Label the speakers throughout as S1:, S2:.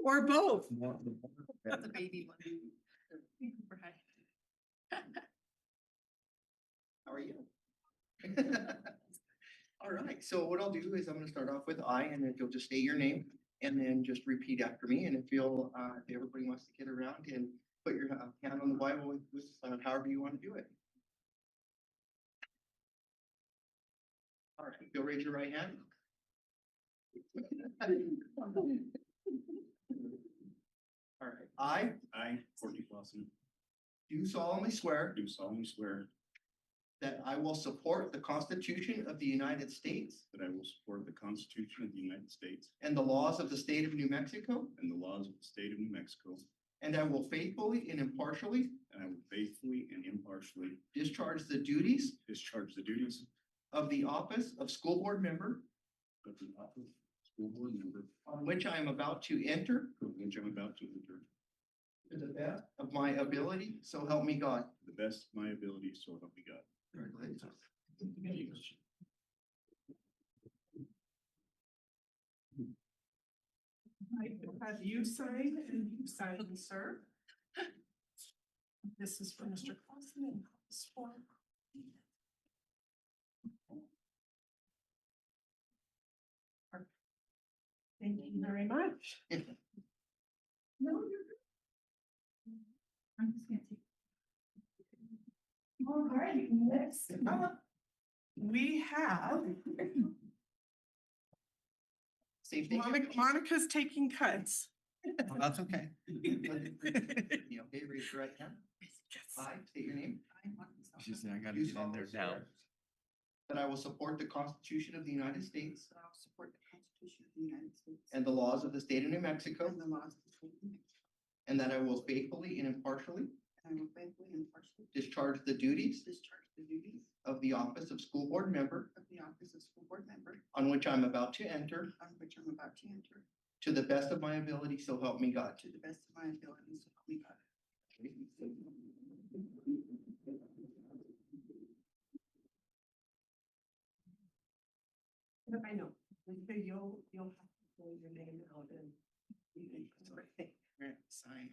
S1: Or both.
S2: That's a baby one. Right.
S3: How are you? All right, so what I'll do is I'm gonna start off with I, and then you'll just state your name, and then just repeat after me, and if everybody wants to get around and put your hand on the Bible with however you want to do it. All right, if you'll raise your right hand. All right,
S4: I, Courtney Clausen,
S3: do solemnly swear
S4: do solemnly swear
S3: that I will support the Constitution of the United States
S4: that I will support the Constitution of the United States
S3: and the laws of the state of New Mexico,
S4: and the laws of the state of New Mexico,
S3: and I will faithfully and impartially
S4: and I will faithfully and impartially
S3: discharge the duties
S4: discharge the duties
S3: of the office of school board member
S4: of the office of school board member
S3: on which I am about to enter
S4: of which I'm about to enter
S3: to the best of my ability, so help me God.
S4: to the best of my ability, so help me God.
S3: Congratulations.
S1: I will have you sign and you sign, sir. This is for Mr. Clausen and this for. Thank you very much. No, you're good.
S2: I'm just gonna take.
S1: All right, next up, we have
S3: Same thing.
S1: Monica's taking cuts.
S3: Oh, that's okay. You okay, raise your right hand. I state your name.
S5: She said, I gotta
S3: Do
S5: get in there
S3: solemnly
S5: now.
S3: swear that I will support the Constitution of the United States
S2: So I'll support the Constitution of the United States.
S3: and the laws of the state of New Mexico,
S2: And the laws of the state of New Mexico.
S3: and that I will faithfully and impartially
S2: And I will faithfully and impartially
S3: discharge the duties
S2: discharge the duties
S3: of the office of school board member
S2: of the office of school board member
S3: on which I'm about to enter
S2: on which I'm about to enter
S3: to the best of my ability, so help me God.
S2: to the best of my ability, so help me God.
S1: I know, okay, you'll have to pull your name out and.
S3: Right, sign.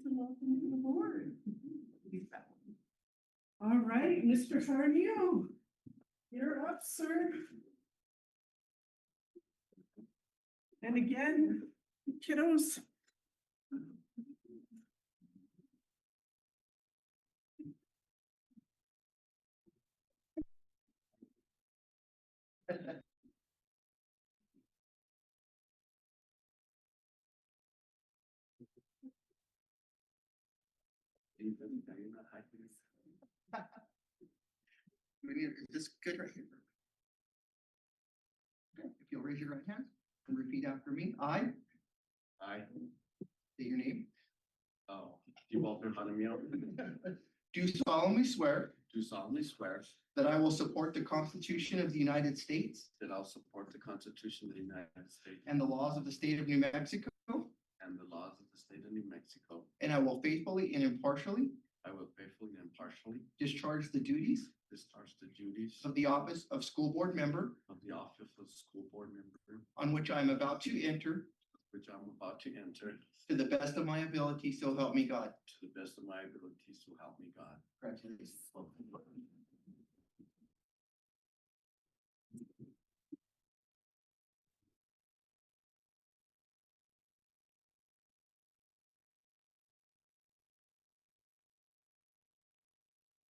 S1: Welcome to the board. All right, Mr. Farnio, you're up, sir. And again, kiddos.
S3: Is this good right here? Okay, if you'll raise your right hand and repeat after me, I state your name. Do solemnly swear
S5: Do solemnly swear
S3: that I will support the Constitution of the United States
S5: that I'll support the Constitution of the United States
S3: and the laws of the state of New Mexico,
S5: and the laws of the state of New Mexico.
S3: and I will faithfully and impartially
S5: I will faithfully and impartially
S3: discharge the duties
S5: discharge the duties
S3: of the office of school board member
S5: of the office of school board member,
S3: on which I am about to enter
S5: which I'm about to enter
S3: to the best of my ability, so help me God.
S5: to the best of my ability, so help me God.
S3: Congratulations.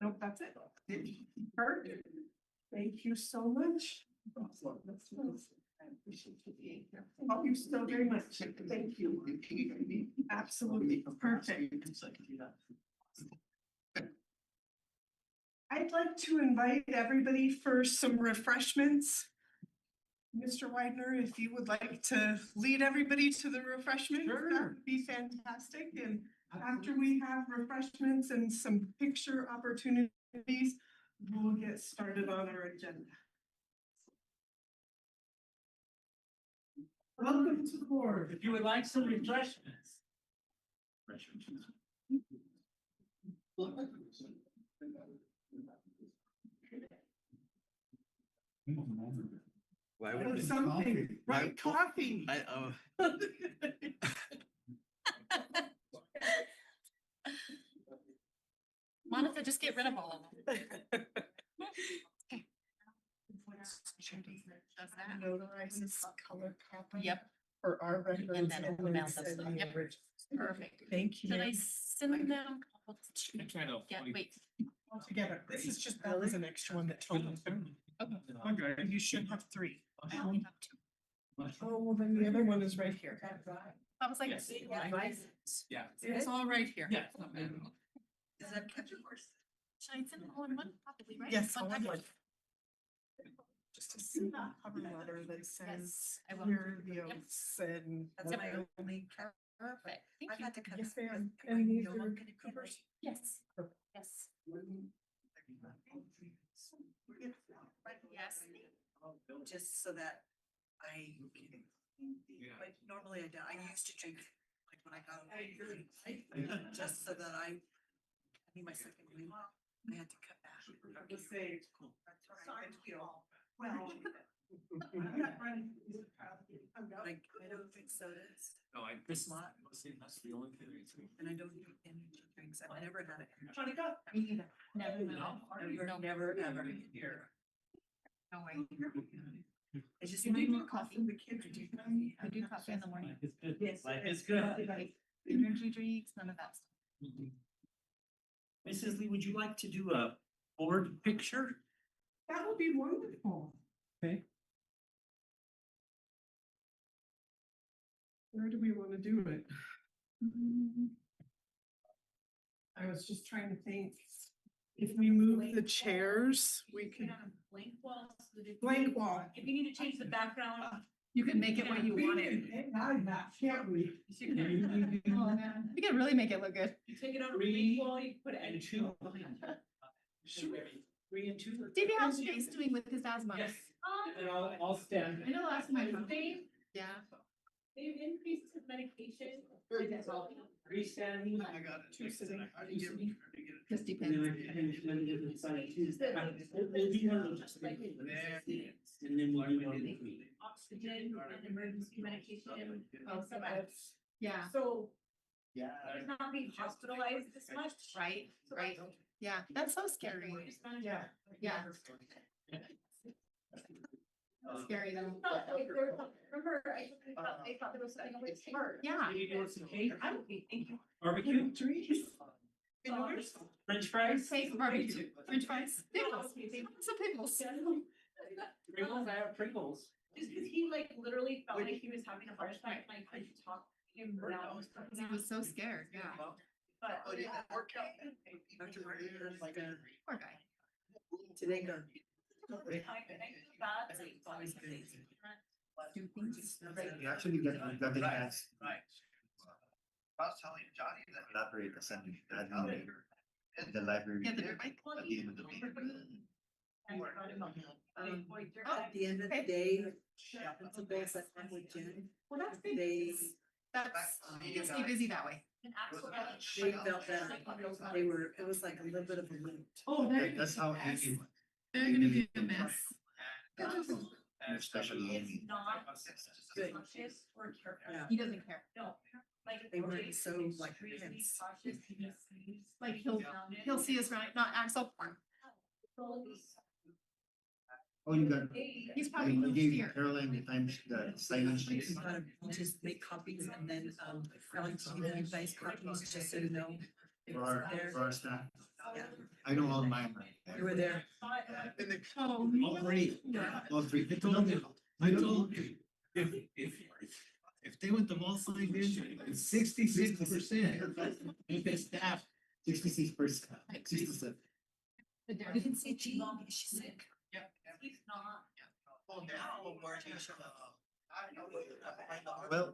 S1: Nope, that's it. Perfect. Thank you so much. Oh, you so very much. Thank you. Absolutely perfect. I'd like to invite everybody for some refreshments Mr. Widener, if you would like to lead everybody to the refreshments, that would be fantastic. And after we have refreshments and some picture opportunities, we'll get started on our agenda. Welcome to the board.
S6: If you would like some refreshments.
S5: Why
S1: Or
S5: would
S1: something, right? Coffee.
S7: Monica, just get rid of all of them.
S1: Judy
S7: Does that?
S1: notarizes color copy.
S7: Yep,
S1: For our records.
S7: and then we'll mail
S1: then
S7: those.
S1: send the
S7: Yep.
S1: original.
S7: Perfect.
S1: Thank you.
S7: Should I
S1: ma'am.
S7: send them? Yeah, wait.
S1: All together. This is just, that was an extra one that told me.
S6: Okay.
S1: You should have three.
S7: I only have two.
S1: Oh, well, then the other one is right here.
S7: I was like,
S6: Yes. Yeah.
S7: it's all right here.
S6: Yeah.
S2: Is that catch horse?
S7: Should I send them all in one? Probably, right?
S1: Yes,
S7: One
S1: all in
S7: package?
S1: one. Just a simple cover letter that says,
S7: Yes, I will.
S1: here are the
S7: Yep.
S1: oaths and.
S2: That's my only.
S7: Perfect. Thank
S2: I've
S7: you.
S2: had to cut.
S1: Yes,
S2: it
S1: ma'am.
S2: because
S1: And these
S2: no
S1: are
S2: one can
S1: Coopers.
S7: Yes,
S1: Perfect.
S7: yes, yes.
S2: Just so that I can, like, normally I don't, I used to drink, like, when I got older, just so that I need my second week, I had to cut back.
S1: Just say,
S2: Sorry,
S1: well.
S2: Like, I don't drink sodas,
S6: No, this is not, that's the only thing.
S2: and I don't drink energy drinks, I've never had it.
S7: Me neither. Never,
S2: Never, ever.
S7: No way.
S2: I just.
S7: You do coffee.
S1: The kids do.
S7: I do coffee in the morning.
S6: It's good.
S2: Yes.
S6: Life is good.
S7: Energy drinks, none of that stuff.
S6: Mrs. Lee, would you like to do a board picture?
S1: That would be wonderful.
S6: Okay.
S1: Where do we want to do it? I was just trying to think, if we move the chairs, we could.
S7: Blank walls.
S1: Blank wall.
S7: If you need to change the background, you can make it what you want it.
S1: Can't we?
S7: Oh, man. We can really make it look good.
S6: You take it on a green wall, you put it in two. Sure. 3 and 2.
S7: Davey, how's Jace doing with his asthma?
S6: Yes. And I'll stand.
S7: I know last time I talked. Yeah. They've increased his medication.
S6: Freestanding.
S3: I got it.
S1: Two sitting.
S3: How do you get it?
S7: Just
S6: And
S7: depends.
S6: then I can spend it inside Tuesday. We'll do one of those. And then we'll do one.
S7: Oxygen and emergency medication. Oh, so
S1: That's-
S7: yeah.
S1: So,
S3: Yeah.
S7: He's not being hospitalized this much. Right, right. Yeah, that's so scary.
S1: yeah.
S7: Yeah. Scary though. Remember, I thought there was something over his heart. Yeah.
S6: Are you doing some cake?
S7: I don't think, thank you.
S6: Barbecue?
S1: Trees.
S6: French fries?
S7: Fake barbecue, french fries, pickles, some pickles.
S6: Pringles, I have Pringles.
S7: Just cause he like literally felt like he was having a heart attack, and I couldn't talk him down. Cause he was so scared, yeah. But.
S3: Oh, yeah, that worked out.
S2: Dr. Martin is like a,
S7: Poor guy.
S2: today go.
S7: Do things.
S8: You actually get the chance
S3: Right. I was telling Johnny that.
S8: to collaborate assembly in the library.
S7: Yeah, the
S8: At the end of the meeting.
S2: At the end of the day, it's a base that I'm with Jen.
S7: Well, that's big.
S2: They,
S7: That's, you can stay busy that way.
S2: they felt that they were, it was like a little bit of a loop.
S7: Oh,
S8: That's how Amy,
S7: They're gonna be a mess.
S8: especially Amy.
S2: Good.
S7: Yeah. He doesn't care.
S2: No. They weren't so like tense.
S7: Like he'll see us right, not act so.
S8: Oh, you got,
S7: He's probably
S8: you gave
S7: here.
S8: Caroline the time, the sign-in sheets.
S2: Just make copies and then, I like to give you guys copies just so you know. it
S8: For
S2: was
S8: our,
S2: there.
S8: for our staff.
S2: Yeah,
S8: I know all mine.
S2: you were there.
S7: Oh,
S8: All three, all three. I told you,
S9: if they want them all signed in, it's 66%. If it's staff,
S8: 66%, 67.
S2: You can see Jean, she's sick.
S7: He's not.
S9: Well,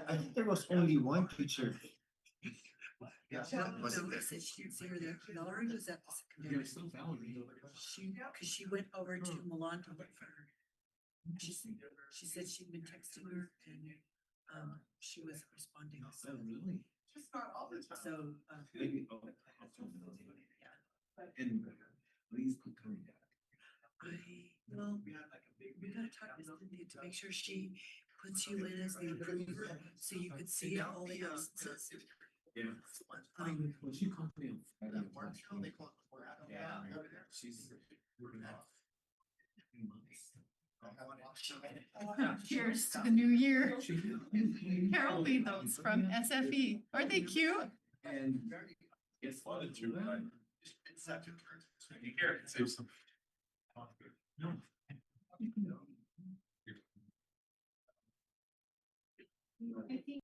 S9: I think there was only one teacher.
S2: Valerie said she didn't see her there. Valerie was at the secondary. Cause she went over to Milan to look for her. She said she'd been texting her and, she was responding.
S9: Oh, really?
S1: Just not all the time.
S2: So,
S9: Maybe. And please be coming back.
S2: well, we gotta talk to Cynthia to make sure she puts you in as the approver, so you could see all the absences.
S9: Yeah. When she called me on Friday. Yeah. She's.
S1: Cheers to the new year. Carol made those from SFE. Aren't they cute?
S9: And.
S4: It's fun to, right?
S3: It's such a.
S4: You care, save some.
S9: No.
S1: I think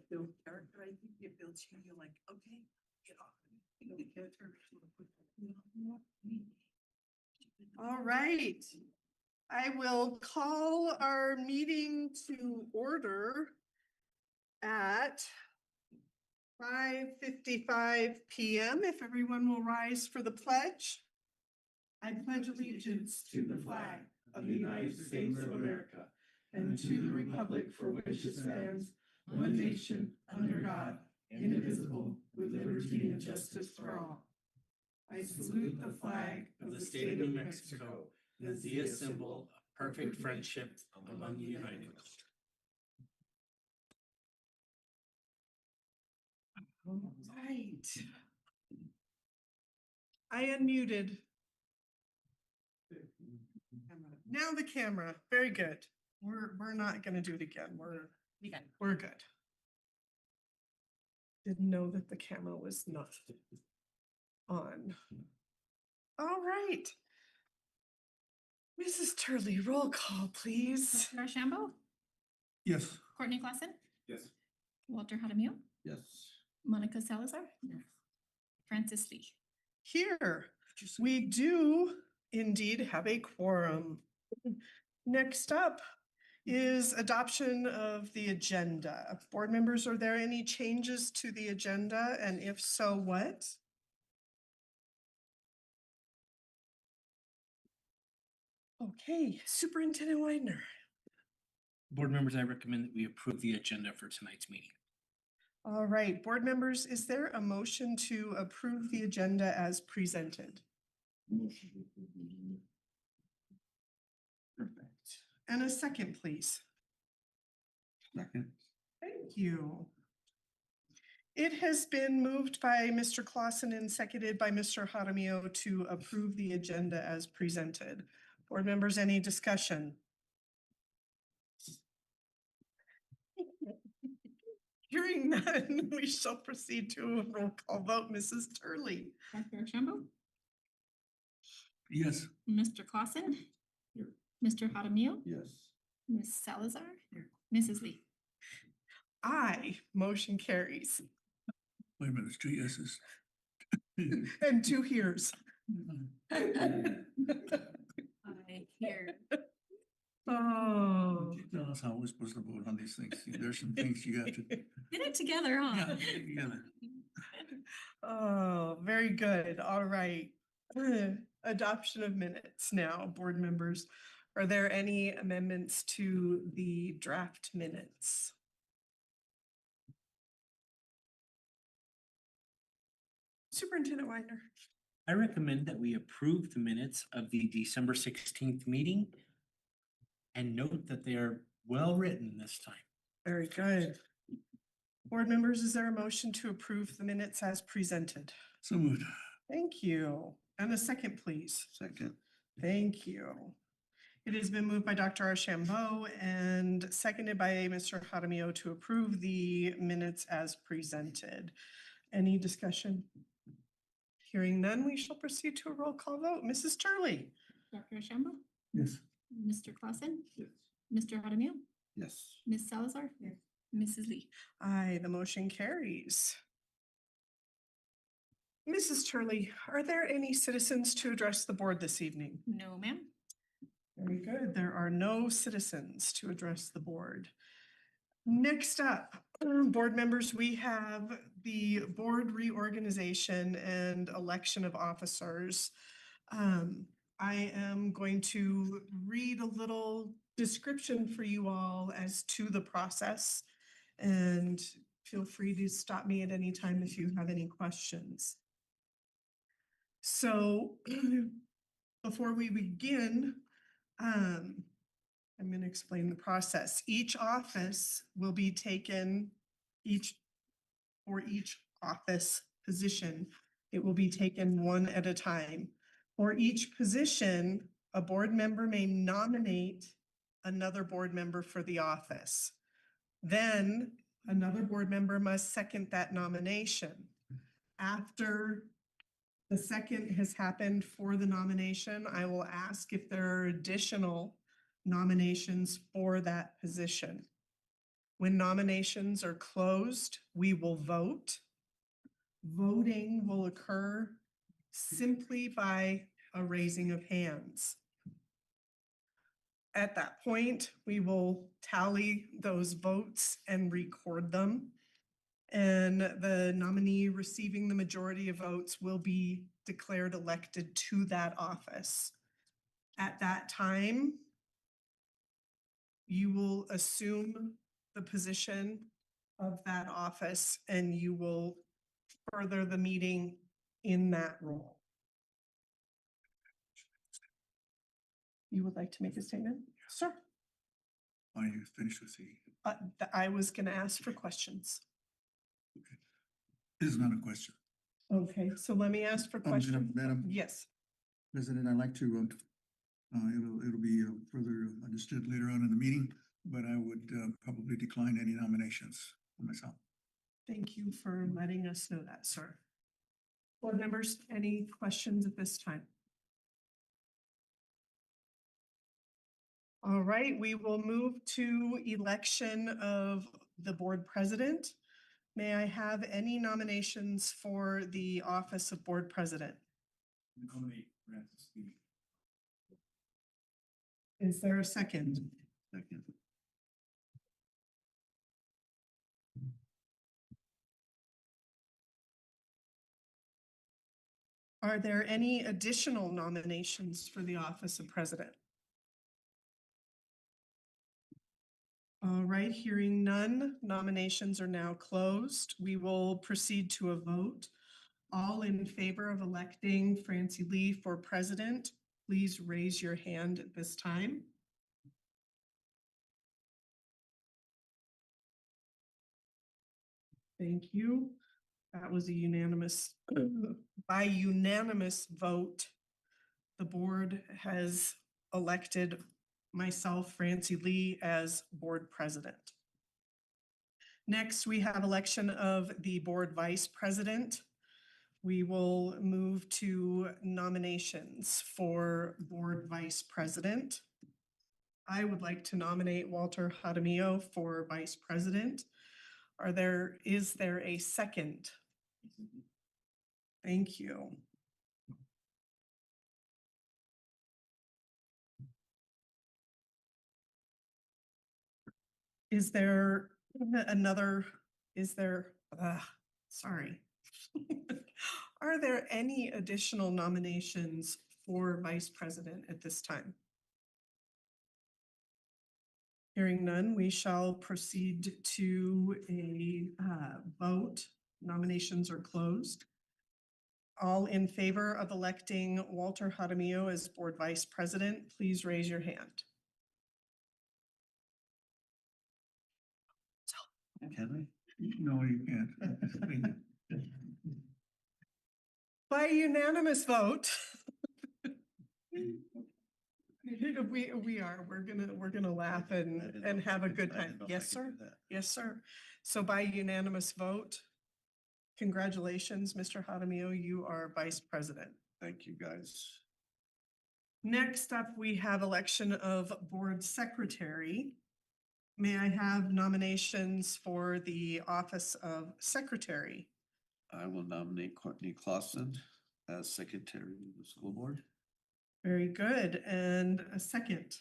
S2: Build character, I think it builds you, you're like, okay, get off. You know, the character.
S1: All right. I will call our meeting to order at 5:55 PM. If everyone will rise for the pledge. I pledge allegiance to the flag of the United States of America and to the republic for which it stands, one nation, under God, indivisible, with liberty and justice for all. I salute the flag
S9: Of the state of New Mexico, as the symbol of perfect friendship among the United.
S1: All right. I unmuted. Now the camera. Very good. We're not gonna do it again. We're good. Didn't know that the camera was not on. All right. Mrs. Turley, roll call, please.
S7: Dr. Archambault,
S9: Yes.
S7: Courtney Clausen,
S4: Yes.
S7: Walter Hadamio,
S5: Yes.
S7: Monica Salazar, Francis Lee.
S1: Here, we do indeed have a quorum. Next up is adoption of the agenda. Board members, are there any changes to the agenda? And if so, what? Okay, Superintendent Widener.
S9: Board members, I recommend that we approve the agenda for tonight's meeting.
S1: All right, board members, is there a motion to approve the agenda as presented? Perfect. And a second, please.
S9: Second.
S1: Thank you. It has been moved by Mr. Clausen and seconded by Mr. Jaramillo to approve the agenda as presented. Board members, any discussion? Hearing none, we shall proceed to a roll call vote. Mrs. Turley.
S7: Dr. Archambault,
S9: Yes.
S7: Mr. Clausen,
S5: Here.
S7: Mr. Hadamio,
S5: Yes.
S7: Ms. Salazar, Mrs. Lee.
S1: Aye, motion carries.
S9: Wait a minute, it's two yeses.
S1: And two hears.
S7: I hear.
S1: Oh,
S9: Tell us how we're supposed to vote on these things. There's some things you got to.
S7: Get it together, huh?
S9: Yeah, get it together.
S1: oh, very good. All right. Adoption of minutes now, board members. Are there any amendments to the draft minutes? Superintendent Widener.
S9: I recommend that we approve the minutes of the December 16th meeting and note that they are well written this time.
S1: Very good. Board members, is there a motion to approve the minutes as presented?
S9: So moved.
S1: Thank you. And a second, please.
S9: Second.
S1: Thank you. It has been moved by Dr. Archambault and seconded by Mr. Jaramillo to approve the minutes as presented. Any discussion? Hearing none, we shall proceed to a roll call vote. Mrs. Turley.
S7: Dr. Archambault,
S9: Yes.
S7: Mr. Clausen,
S5: Yes.
S7: Mr. Hadamio,
S5: Yes.
S7: Ms. Salazar, Mrs. Lee.
S1: Aye, the motion carries. Mrs. Turley, are there any citizens to address the board this evening?
S7: No, ma'am.
S1: Very good. There are no citizens to address the board. Next up, board members, we have the board reorganization and election of officers. I am going to read a little description for you all as to the process, and feel free to stop me at any time if you have any questions. So before we begin, I'm going to explain the process. Each office will be taken, for each office position, it will be taken one at a time. For each position, a board member may nominate another board member for the office. Then another board member must second that nomination. After the second has happened for the nomination, I will ask if there are additional nominations for that position. When nominations are closed, we will vote. Voting will occur simply by a raising of hands. At that point, we will tally those votes and record them. And the nominee receiving the majority of votes will be declared elected to that office. At that time, you will assume the position of that office and you will further the meeting in that role. You would like to make a statement? Sure.
S8: Are you finished with the?
S1: I was gonna ask for questions.
S8: This is not a question.
S1: Okay, so let me ask for questions.
S8: Madam
S1: Yes,
S8: President, I'd like to, it'll be further understood later on in the meeting, but I would probably decline any nominations for myself.
S1: thank you for letting us know that, sir. Board members, any questions at this time? All right, we will move to election of the board president. May I have any nominations for the office of board president?
S8: Nominate Francis Lee.
S1: Is there a second?
S8: Second.
S1: Are there any additional nominations for the office of president? All right, hearing none, nominations are now closed. We will proceed to a vote. All in favor of electing Francie Lee for president, please raise your hand at this time. Thank you. That was a unanimous, by unanimous vote, the board has elected myself, Francie Lee, as board president. Next, we have election of the board vice president. We will move to nominations for board vice president. I would like to nominate Walter Jaramillo for vice president. Is there a second? Thank you. Is there another, sorry. Are there any additional nominations for vice president at this time? Hearing none, we shall proceed to a vote. Nominations are closed. All in favor of electing Walter Jaramillo as board vice president, please raise your hand.
S8: Can I? No, you can't.
S1: By unanimous vote. We're gonna laugh and have a good time. Yes, sir. Yes, sir. So by unanimous vote, congratulations, Mr. Jaramillo, you are vice president.
S8: Thank you, guys.
S1: Next up, we have election of board secretary. May I have nominations for the office of secretary?
S5: I will nominate Courtney Clausen as secretary of the school board.
S1: Very good. And a second?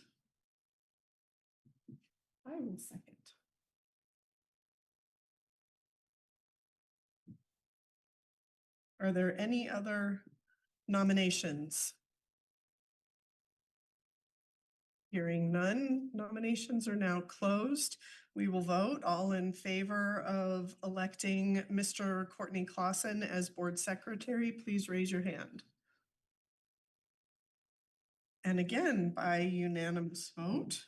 S1: I will second. Are there any other nominations? Hearing none, nominations are now closed. We will vote. All in favor of electing Mr. Courtney Clausen as board secretary, please raise your hand. And again, by unanimous vote,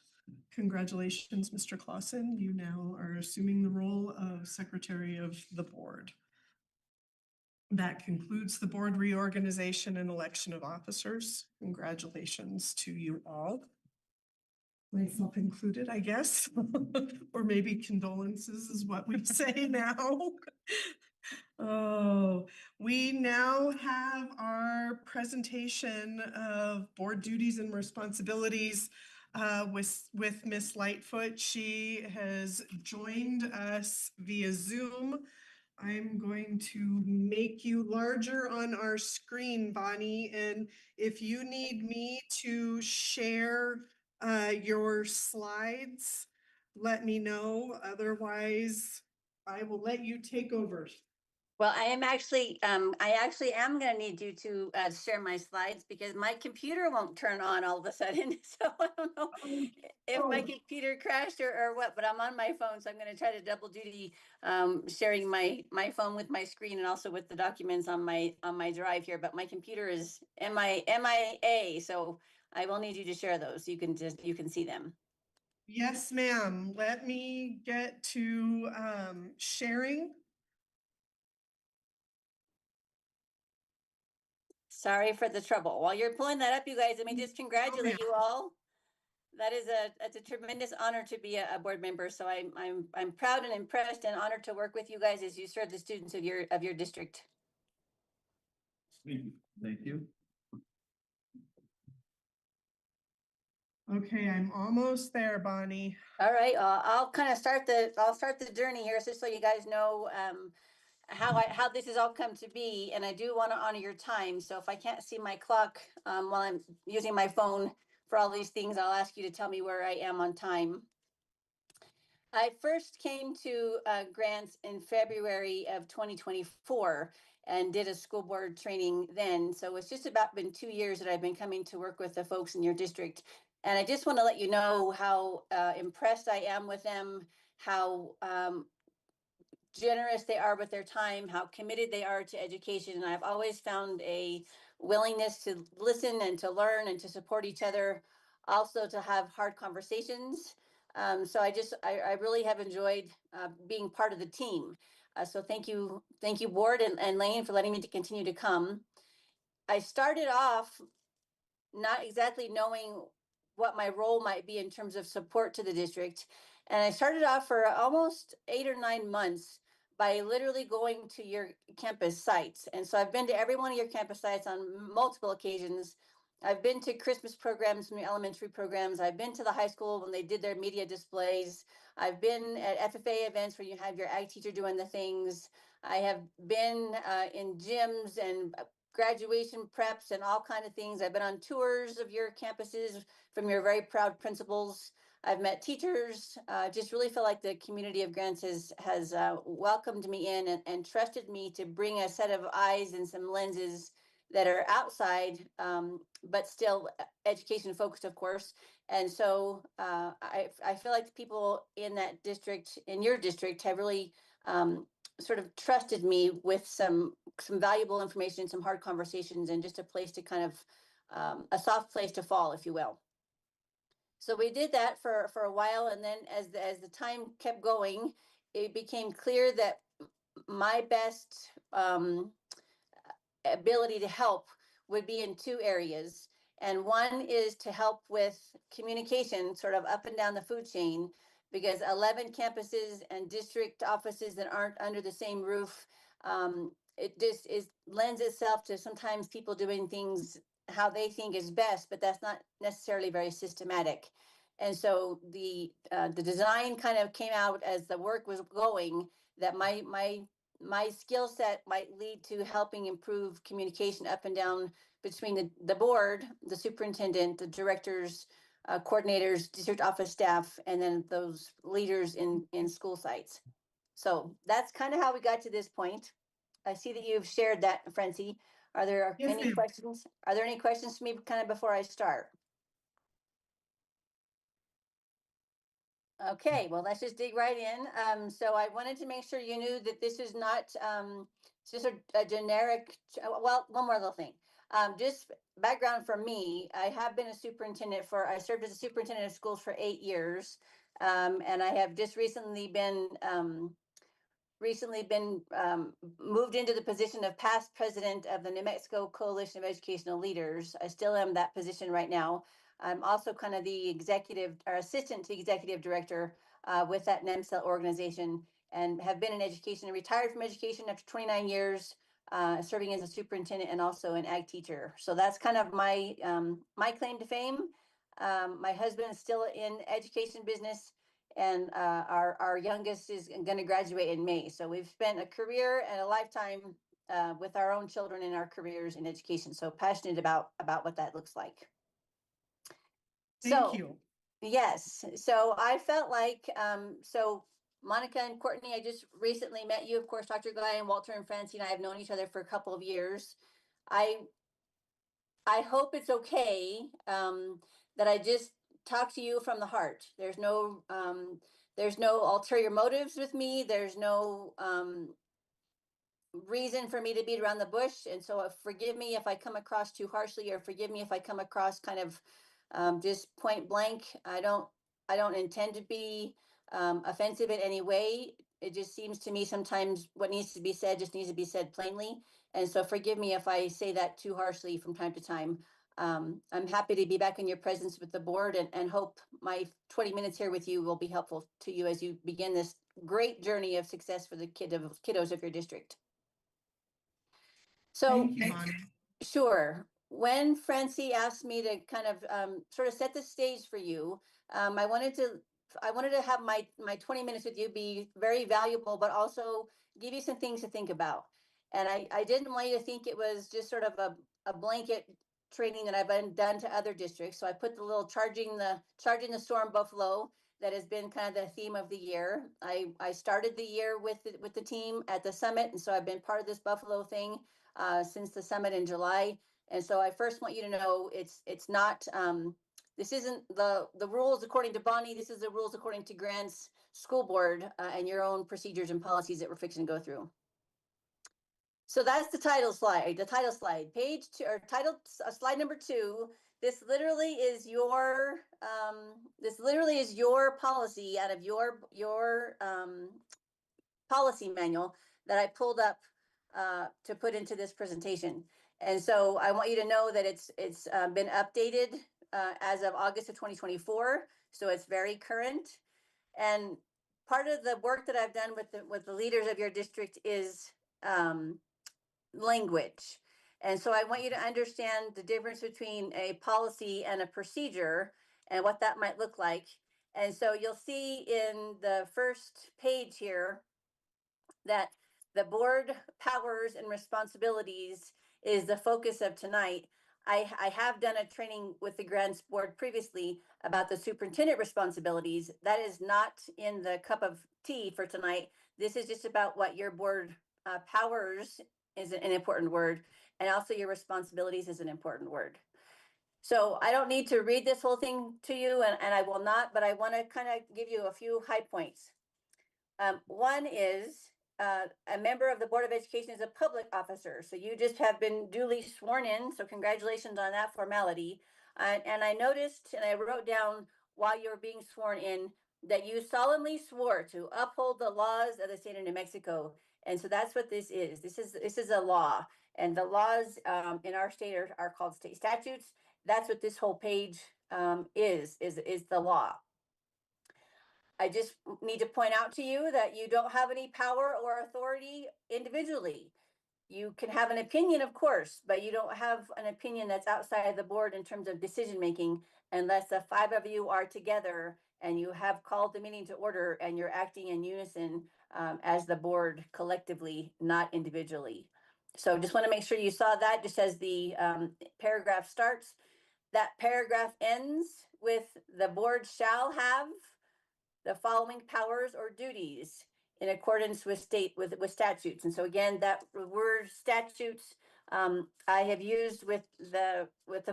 S1: congratulations, Mr. Clausen. You now are assuming the role of secretary of the board. That concludes the board reorganization and election of officers. Congratulations to you all. Myself included, I guess, or maybe condolences is what we say now. Oh, we now have our presentation of board duties and responsibilities with Miss Lightfoot. She has joined us via Zoom. I'm going to make you larger on our screen, Bonnie, and if you need me to share your slides, let me know. Otherwise, I will let you take over.
S10: Well, I actually am gonna need you to share my slides because my computer won't turn on all of a sudden. So I don't know if my computer crashed or what, but I'm on my phone, so I'm gonna try to double duty sharing my phone with my screen and also with the documents on my drive here. But my computer is MIA, so I will need you to share those. So you can see them.
S1: Yes, ma'am. Let me get to sharing.
S10: Sorry for the trouble. While you're pulling that up, you guys, let me just congratulate you all. That is it's a tremendous honor to be a board member. So I'm proud and impressed and honored to work with you guys as you serve the students of your district.
S5: Thank you.
S1: Okay, I'm almost there, Bonnie.
S10: All right, I'll kind of start the journey here, just so you guys know how this has all come to be. And I do want to honor your time. So if I can't see my clock while I'm using my phone for all these things, I'll ask you to tell me where I am on time. I first came to Grants in February of 2024 and did a school board training then. So it's just about been 2 years that I've been coming to work with the folks in your district. And I just want to let you know how impressed I am with them, how generous they are with their time, how committed they are to education. And I've always found a willingness to listen and to learn and to support each other, also to have hard conversations. So I really have enjoyed being part of the team. So thank you, board and Lane, for letting me to continue to come. I started off not exactly knowing what my role might be in terms of support to the district. And I started off for almost 8 or 9 months by literally going to your campus sites. And so I've been to every one of your campus sites on multiple occasions. I've been to Christmas programs from your elementary programs. I've been to the high school when they did their media displays. I've been at FFA events where you have your ag teacher doing the things. I have been in gyms and graduation preps and all kind of things. I've been on tours of your campuses from your very proud principals. I've met teachers. Just really feel like the community of Grants has welcomed me in and trusted me to bring a set of eyes and some lenses that are outside, but still education focused, of course. And so I feel like the people in that district, in your district, have really sort of trusted me with some valuable information, some hard conversations, and just a place to kind of a soft place to fall, if you will. So we did that for a while, and then as the time kept going, it became clear that my best ability to help would be in 2 areas. And one is to help with communication sort of up and down the food chain, because 11 campuses and district offices that aren't under the same roof, it just lends itself to sometimes people doing things how they think is best, but that's not necessarily very systematic. And so the design kind of came out as the work was going, that my skill set might lead to helping improve communication up and down between the board, the superintendent, the directors, coordinators, district office staff, and then those leaders in school sites. So that's kind of how we got to this point. I see that you've shared that, Francie. Are there any questions? Are there any questions for me kind of before I start? Okay, well, let's just dig right in. So I wanted to make sure you knew that this is not it's just a generic, well, one more little thing. Just background for me, I have been a superintendent I served as a superintendent of schools for 8 years. And I have just recently been moved into the position of past president of the New Mexico Coalition of Educational Leaders. I still am that position right now. I'm also kind of the executive or assistant to the executive director with that NEMSA organization, and have been in education and retired from education after 29 years, serving as a superintendent and also an ag teacher. So that's kind of my my claim to fame. My husband is still in education business, and our youngest is going to graduate in May. So we've spent a career and a lifetime with our own children in our careers in education. So passionate about what that looks like.
S1: Thank you.
S10: Yes, so I felt like, so Monica and Courtney, I just recently met you, of course, Dr. Guy and Walter and Francie and I have known each other for a couple of years. I hope it's okay, that I just talk to you from the heart. There's no ulterior motives with me. There's no, reason for me to beat around the bush. And so forgive me if I come across too harshly, or forgive me if I come across kind of just point blank. I don't intend to be offensive in any way. It just seems to me sometimes what needs to be said just needs to be said plainly. And so forgive me if I say that too harshly from time to time. I'm happy to be back in your presence with the board, and hope my 20 minutes here with you will be helpful to you as you begin this great journey of success for the kiddos of your district. So,
S1: Thank you, Bonnie.
S10: sure. When Francie asked me to kind of sort of set the stage for you, I wanted to have my 20 minutes with you be very valuable, but also give you some things to think about. And I didn't want you to think it was just sort of a blanket training that I've been done to other districts. So I put the little charging the storm buffalo that has been kind of the theme of the year. I started the year with the team at the summit, and so I've been part of this buffalo thing since the summit in July. And so I first want you to know it's not, this isn't the rules according to Bonnie. This is the rules according to Grant's school board and your own procedures and policies that we're fixing to go through. So that's the title slide, page 2, or title slide number 2. This literally is your policy out of your policy manual that I pulled up to put into this presentation. And so I want you to know that it's been updated as of August of 2024. So it's very current. And part of the work that I've done with the leaders of your district is language. And so I want you to understand the difference between a policy and a procedure and what that might look like. And so you'll see in the first page here that the board powers and responsibilities is the focus of tonight. I have done a training with the grants board previously about the superintendent responsibilities. That is not in the cup of tea for tonight. This is just about what your board powers is an important word, and also your responsibilities is an important word. So I don't need to read this whole thing to you, and I will not, but I want to kind of give you a few high points. One is a member of the Board of Education is a public officer. So you just have been duly sworn in. So congratulations on that formality. And I noticed, and I wrote down while you were being sworn in, that you solemnly swore to uphold the laws of the state of New Mexico. And so that's what this is. This is a law. And the laws in our state are called state statutes. That's what this whole page is the law. I just need to point out to you that you don't have any power or authority individually. You can have an opinion, of course, but you don't have an opinion that's outside the board in terms of decision making unless the 5 of you are together and you have called the meeting to order and you're acting in unison as the board collectively, not individually. So just want to make sure you saw that just as the paragraph starts. That paragraph ends with the board shall have the following powers or duties in accordance with statutes. And so again, that word statutes, I have used with the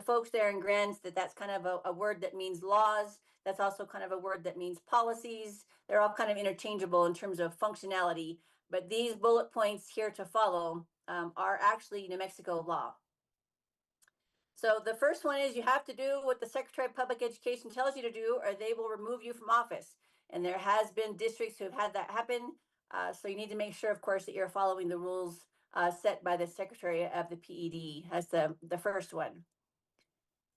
S10: folks there in grants that's kind of a word that means laws. That's also kind of a word that means policies. They're all kind of interchangeable in terms of functionality, but these bullet points here to follow are actually New Mexico law. So the first one is you have to do what the Secretary of Public Education tells you to do, or they will remove you from office. And there has been districts who have had that happen. So you need to make sure, of course, that you're following the rules set by the Secretary of the PED as the first one.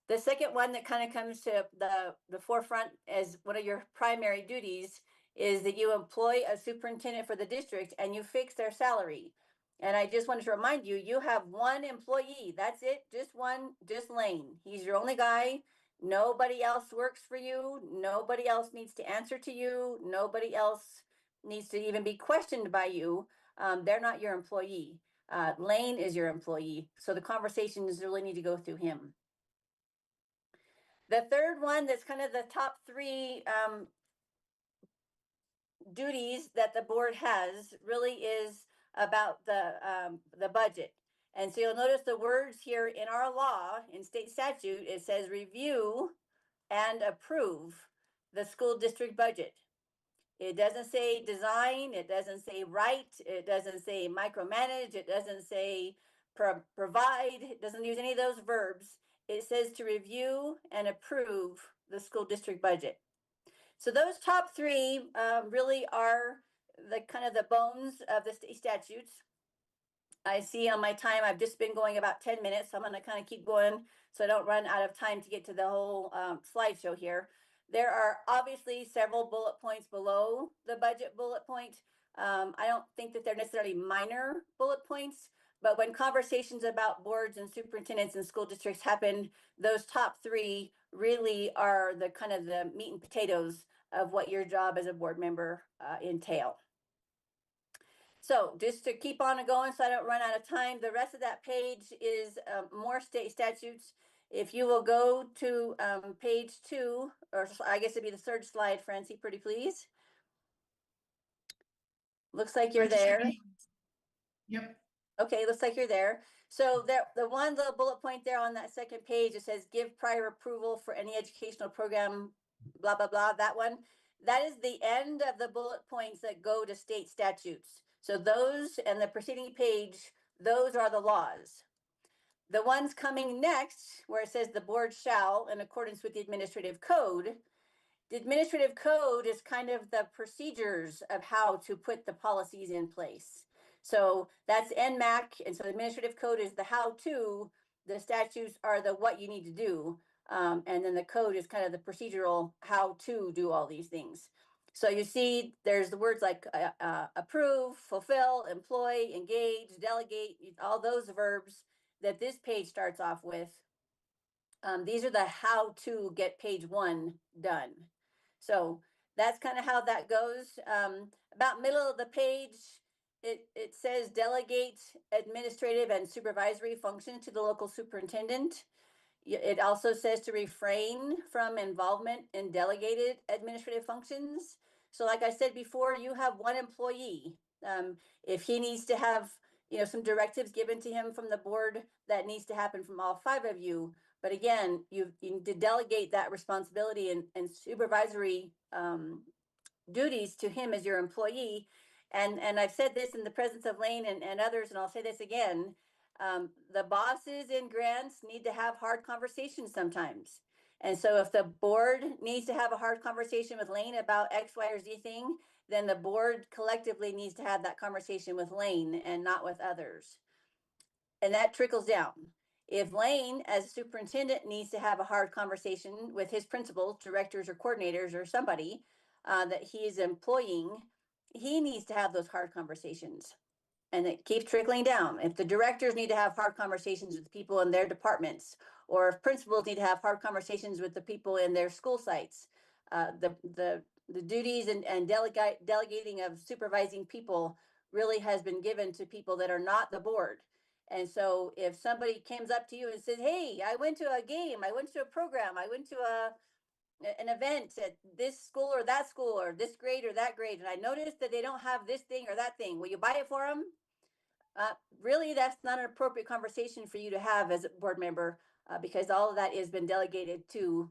S10: The second one that kind of comes to the forefront as one of your primary duties is that you employ a superintendent for the district and you fix their salary. And I just wanted to remind you, you have one employee. That's it. Just one, just Lane. He's your only guy. Nobody else works for you. Nobody else needs to answer to you. Nobody else needs to even be questioned by you. They're not your employee. Lane is your employee. So the conversations really need to go through him. The third one that's kind of the top three duties that the board has really is about the budget. And so you'll notice the words here in our law, in state statute, it says review and approve the school district budget. It doesn't say design, it doesn't say write, it doesn't say micromanage, it doesn't say provide, it doesn't use any of those verbs. It says to review and approve the school district budget. So those top three really are the kind of the bones of the state statutes. I see on my time, I've just been going about 10 minutes. So I'm going to kind of keep going so I don't run out of time to get to the whole slideshow here. There are obviously several bullet points below the budget bullet point. I don't think that they're necessarily minor bullet points, but when conversations about boards and superintendents and school districts happen, those top three really are the kind of the meat and potatoes of what your job as a board member entail. So just to keep on going so I don't run out of time, the rest of that page is more state statutes. If you will go to page 2, or I guess it'd be the third slide, Francie, pretty please. Looks like you're there.
S1: Yep.
S10: Okay, looks like you're there. So the one little bullet point there on that second page, it says give prior approval for any educational program, blah, blah, blah, that one. That is the end of the bullet points that go to state statutes. So those and the preceding page, those are the laws. The ones coming next, where it says the board shall, in accordance with the administrative code, the administrative code is kind of the procedures of how to put the policies in place. So that's NMAC, and so the administrative code is the how-to, the statutes are the what you need to do, and then the code is kind of the procedural how to do all these things. So you see there's the words like approve, fulfill, employ, engage, delegate, all those verbs that this page starts off with. These are the how to get page 1 done. So that's kind of how that goes. About middle of the page, it says delegate administrative and supervisory function to the local superintendent. It also says to refrain from involvement in delegated administrative functions. So like I said before, you have one employee. If he needs to have some directives given to him from the board, that needs to happen from all 5 of you. But again, you need to delegate that responsibility and supervisory duties to him as your employee. And I've said this in the presence of Lane and others, and I'll say this again. The bosses in grants need to have hard conversations sometimes. And so if the board needs to have a hard conversation with Lane about X, Y, or Z thing, then the board collectively needs to have that conversation with Lane and not with others. And that trickles down. If Lane, as superintendent, needs to have a hard conversation with his principals, directors, or coordinators, or somebody that he is employing, he needs to have those hard conversations. And it keeps trickling down. If the directors need to have hard conversations with people in their departments, or if principals need to have hard conversations with the people in their school sites, the duties and delegating of supervising people really has been given to people that are not the board. And so if somebody comes up to you and says, hey, I went to a game, I went to a program, I went to an event at this school or that school or this grade or that grade, and I noticed that they don't have this thing or that thing, will you buy it for them? Really, that's not an appropriate conversation for you to have as a board member, because all of that has been delegated to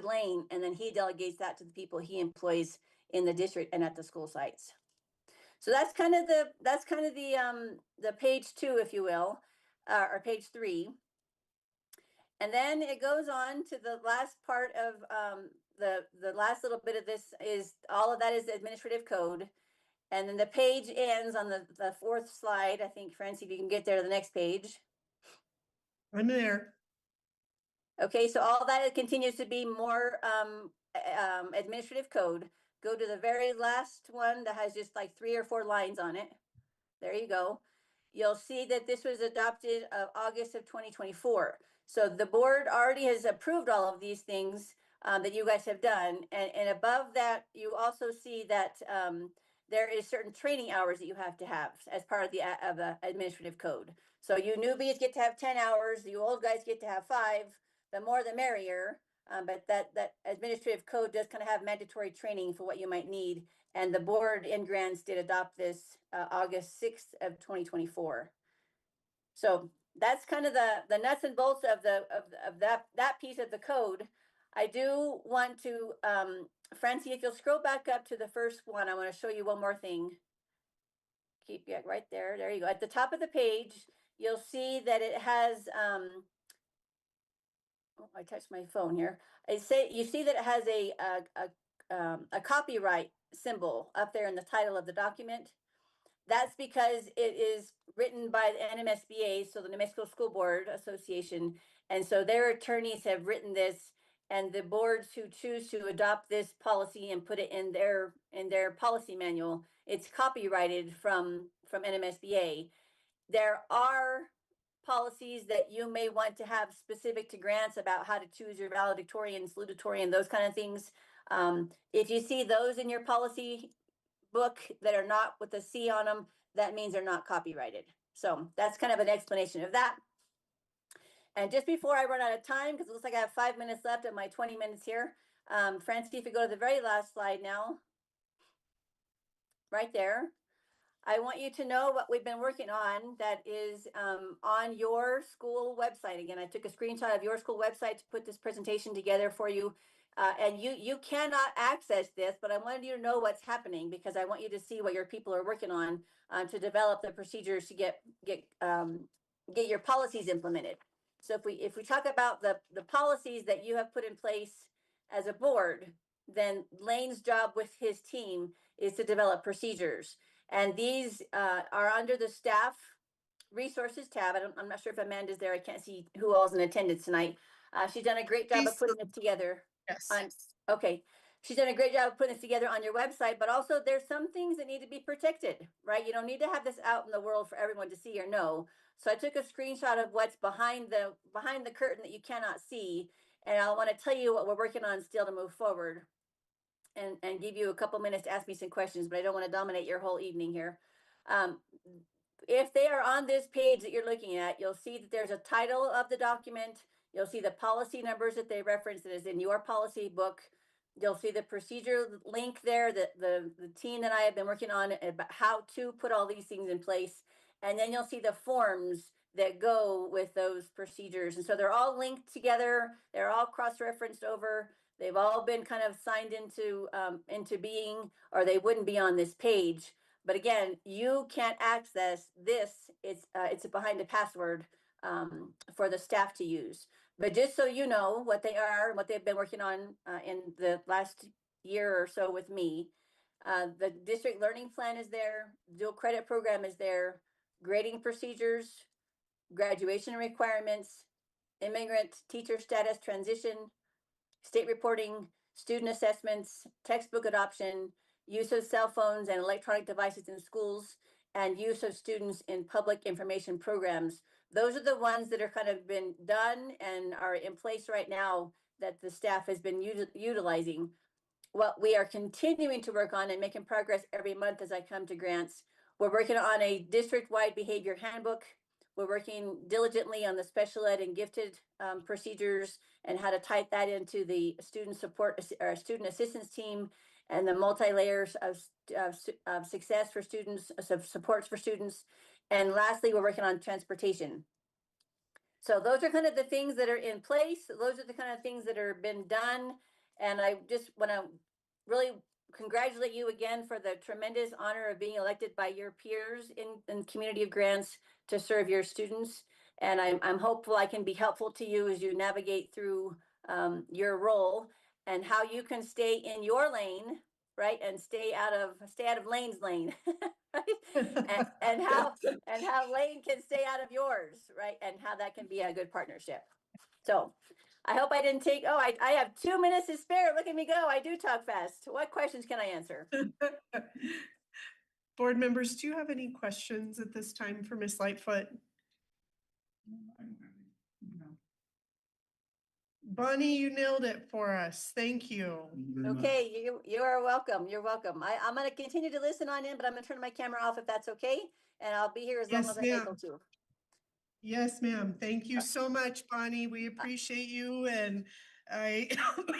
S10: Lane, and then he delegates that to the people he employs in the district and at the school sites. So that's kind of the page 2, if you will, or page 3. And then it goes on to the last part of the last little bit of this is all of that is the administrative code. And then the page ends on the 4th slide. I think, Francie, if you can get there to the next page.
S1: I'm there.
S10: Okay, so all that continues to be more administrative code. Go to the very last one that has just like 3 or 4 lines on it. There you go. You'll see that this was adopted August of 2024. So the board already has approved all of these things that you guys have done. And above that, you also see that there is certain training hours that you have to have as part of the administrative code. So you newbies get to have 10 hours, you old guys get to have 5, the more the merrier. But that administrative code does kind of have mandatory training for what you might need. And the board in grants did adopt this August 6th of 2024. So that's kind of the nuts and bolts of that piece of the code. I do want to, Francie, if you'll scroll back up to the first one, I want to show you one more thing. Keep it right there. There you go. At the top of the page, you'll see that it has, oh, I touched my phone here. You see that it has a copyright symbol up there in the title of the document. That's because it is written by the NMSBA, so the New Mexico School Board Association. And so their attorneys have written this, and the boards who choose to adopt this policy and put it in their policy manual, it's copyrighted from NMSBA. There are policies that you may want to have specific to grants about how to choose your valedictorian, salutatorian, those kind of things. If you see those in your policy book that are not with a C on them, that means they're not copyrighted. So that's kind of an explanation of that. And just before I run out of time, because it looks like I have 5 minutes left of my 20 minutes here, Francie, if you go to the very last slide now, right there. I want you to know what we've been working on that is on your school website. Again, I took a screenshot of your school website to put this presentation together for you. And you cannot access this, but I wanted you to know what's happening because I want you to see what your people are working on to develop the procedures to get your policies implemented. So if we talk about the policies that you have put in place as a board, then Lane's job with his team is to develop procedures. And these are under the staff resources tab. I'm not sure if Amanda's there. I can't see who all's in attendance tonight. She's done a great job of putting it together.
S1: Yes.
S10: Okay. She's done a great job of putting this together on your website, but also there's some things that need to be protected, right? You don't need to have this out in the world for everyone to see or know. So I took a screenshot of what's behind the curtain that you cannot see. And I want to tell you what we're working on still to move forward and give you a couple minutes to ask me some questions, but I don't want to dominate your whole evening here. If they are on this page that you're looking at, you'll see that there's a title of the document. You'll see the policy numbers that they reference that is in your policy book. You'll see the procedure link there that the team that I have been working on about how to put all these things in place. And then you'll see the forms that go with those procedures. And so they're all linked together. They're all cross-referenced over. They've all been kind of signed into being, or they wouldn't be on this page. But again, you can't access this. It's behind a password for the staff to use. But just so you know what they are, what they've been working on in the last year or so with me, the district learning plan is there, dual credit program is there, grading procedures, graduation requirements, immigrant teacher status transition, state reporting, student assessments, textbook adoption, use of cell phones and electronic devices in schools, and use of students in public information programs. Those are the ones that are kind of been done and are in place right now that the staff has been utilizing. What we are continuing to work on and making progress every month as I come to grants, we're working on a district-wide behavior handbook. We're working diligently on the special ed and gifted procedures and how to type that into the student support or student assistance team and the multi-layers of success for students, supports for students. And lastly, we're working on transportation. So those are kind of the things that are in place. Those are the kind of things that are been done. And I just want to really congratulate you again for the tremendous honor of being elected by your peers in Community of Grants to serve your students. And I'm hopeful I can be helpful to you as you navigate through your role and how you can stay in your lane, right? And stay out of Lane's lane, right? and how Lane can stay out of yours, right? And how that can be a good partnership. So I hope I didn't take, I have 2 minutes to spare. Look at me go. I do talk fast. What questions can I answer?
S1: Board members, do you have any questions at this time for Ms. Lightfoot? Bonnie, you nailed it for us. Thank you.
S8: Thank you very much.
S10: Okay, you are welcome. You're welcome. I'm gonna continue to listen on in, but I'm gonna turn my camera off if that's okay. And I'll be here as long
S1: Yes,
S10: as I'm able
S1: ma'am.
S10: to.
S1: Yes, ma'am. Thank you so much, Bonnie. We appreciate you and I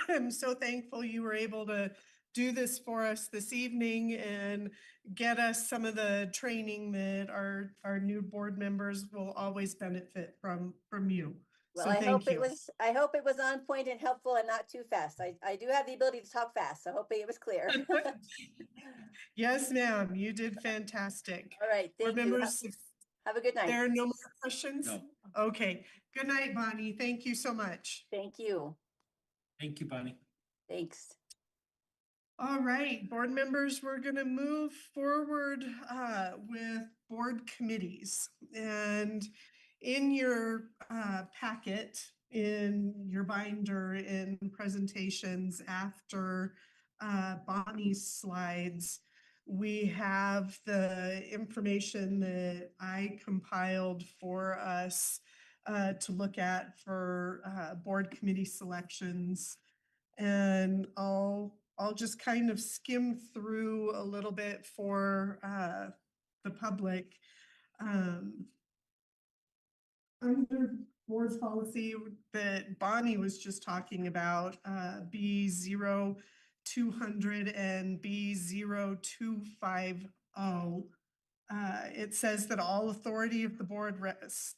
S1: am so thankful you were able to do this for us this evening and get us some of the training that our new board members will always benefit from you.
S10: Well,
S1: So
S10: I hope
S1: thank
S10: it
S1: you.
S10: was, I hope it was on point and helpful and not too fast. I do have the ability to talk fast, so hopefully it was clear.
S1: Yes, ma'am. You did fantastic.
S10: All right,
S1: Board
S10: thank you.
S1: members, if
S10: Have a good night.
S1: there are no more questions?
S5: No.
S1: Okay. Good night, Bonnie. Thank you so much.
S10: Thank you.
S9: Thank you, Bonnie.
S10: Thanks.
S1: All right, board members, we're gonna move forward with board committees. And in your packet, in your binder, in presentations after Bonnie's slides, we have the information that I compiled for us to look at for board committee selections. And I'll just kind of skim through a little bit for the public. Under board policy that Bonnie was just talking about, B0200 and B0250. It says that all authority of the board rests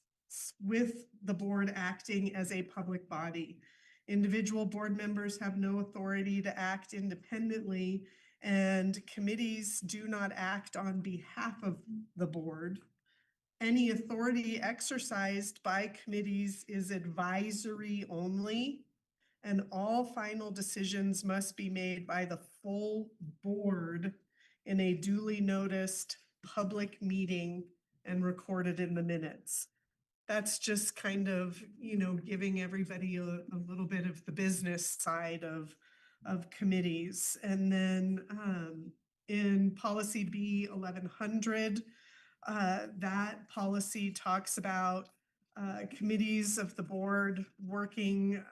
S1: with the board acting as a public body. Individual board members have no authority to act independently, and committees do not act on behalf of the board. Any authority exercised by committees is advisory only, and all final decisions must be made by the full board in a duly noticed public meeting and recorded in the minutes. That's just kind of, giving everybody a little bit of the business side of committees. And then in policy B 1100, that policy talks about committees of the board working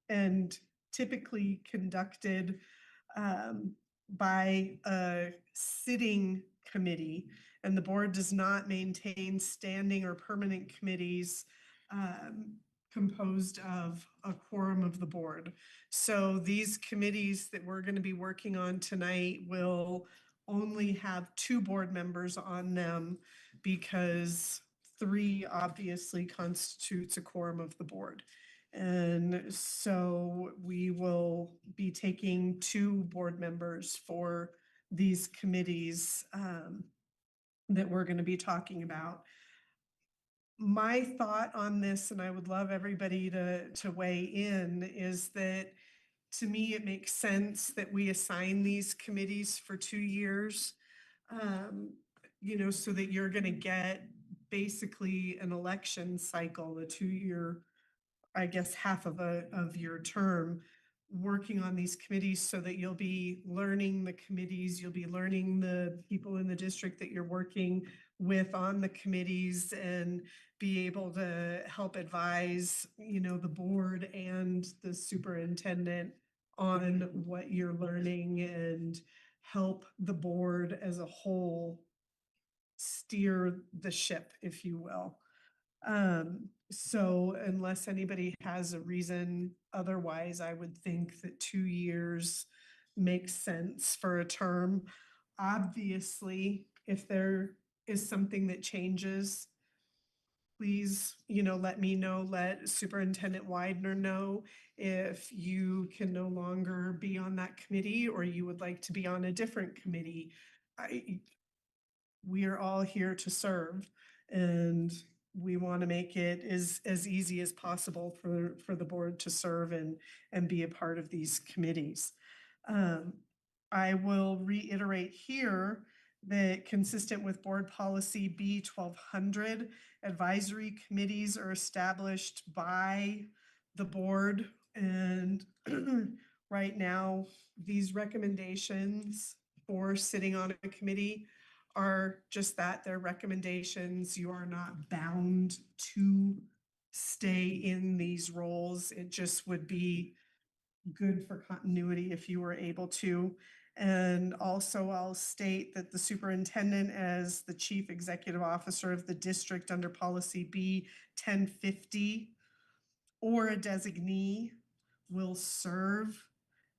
S1: and typically conducted by a sitting committee, and the board does not maintain standing or permanent committees composed of a quorum of the board. So these committees that we're going to be working on tonight will only have 2 board members on them because 3 obviously constitutes a quorum of the board. And so we will be taking 2 board members for these committees that we're going to be talking about. My thought on this, and I would love everybody to weigh in, is that to me, it makes sense that we assign these committees for 2 years, so that you're going to get basically an election cycle, a 2-year, I guess, half of your term working on these committees so that you'll be learning the committees, you'll be learning the people in the district that you're working with on the committees and be able to help advise, the board and the superintendent on what you're learning and help the board as a whole steer the ship, if you will. So unless anybody has a reason otherwise, I would think that 2 years makes sense for a term. Obviously, if there is something that changes, please, let me know, let Superintendent Widener know if you can no longer be on that committee or you would like to be on a different committee. We are all here to serve, and we want to make it as easy as possible for the board to serve and be a part of these committees. I will reiterate here that consistent with board policy B 1200, advisory committees are established by the board, and right now these recommendations for sitting on a committee are just that, they're recommendations. You are not bound to stay in these roles. It just would be good for continuity if you were able to. And also I'll state that the superintendent as the chief executive officer of the district under policy B 1050 or a designee will serve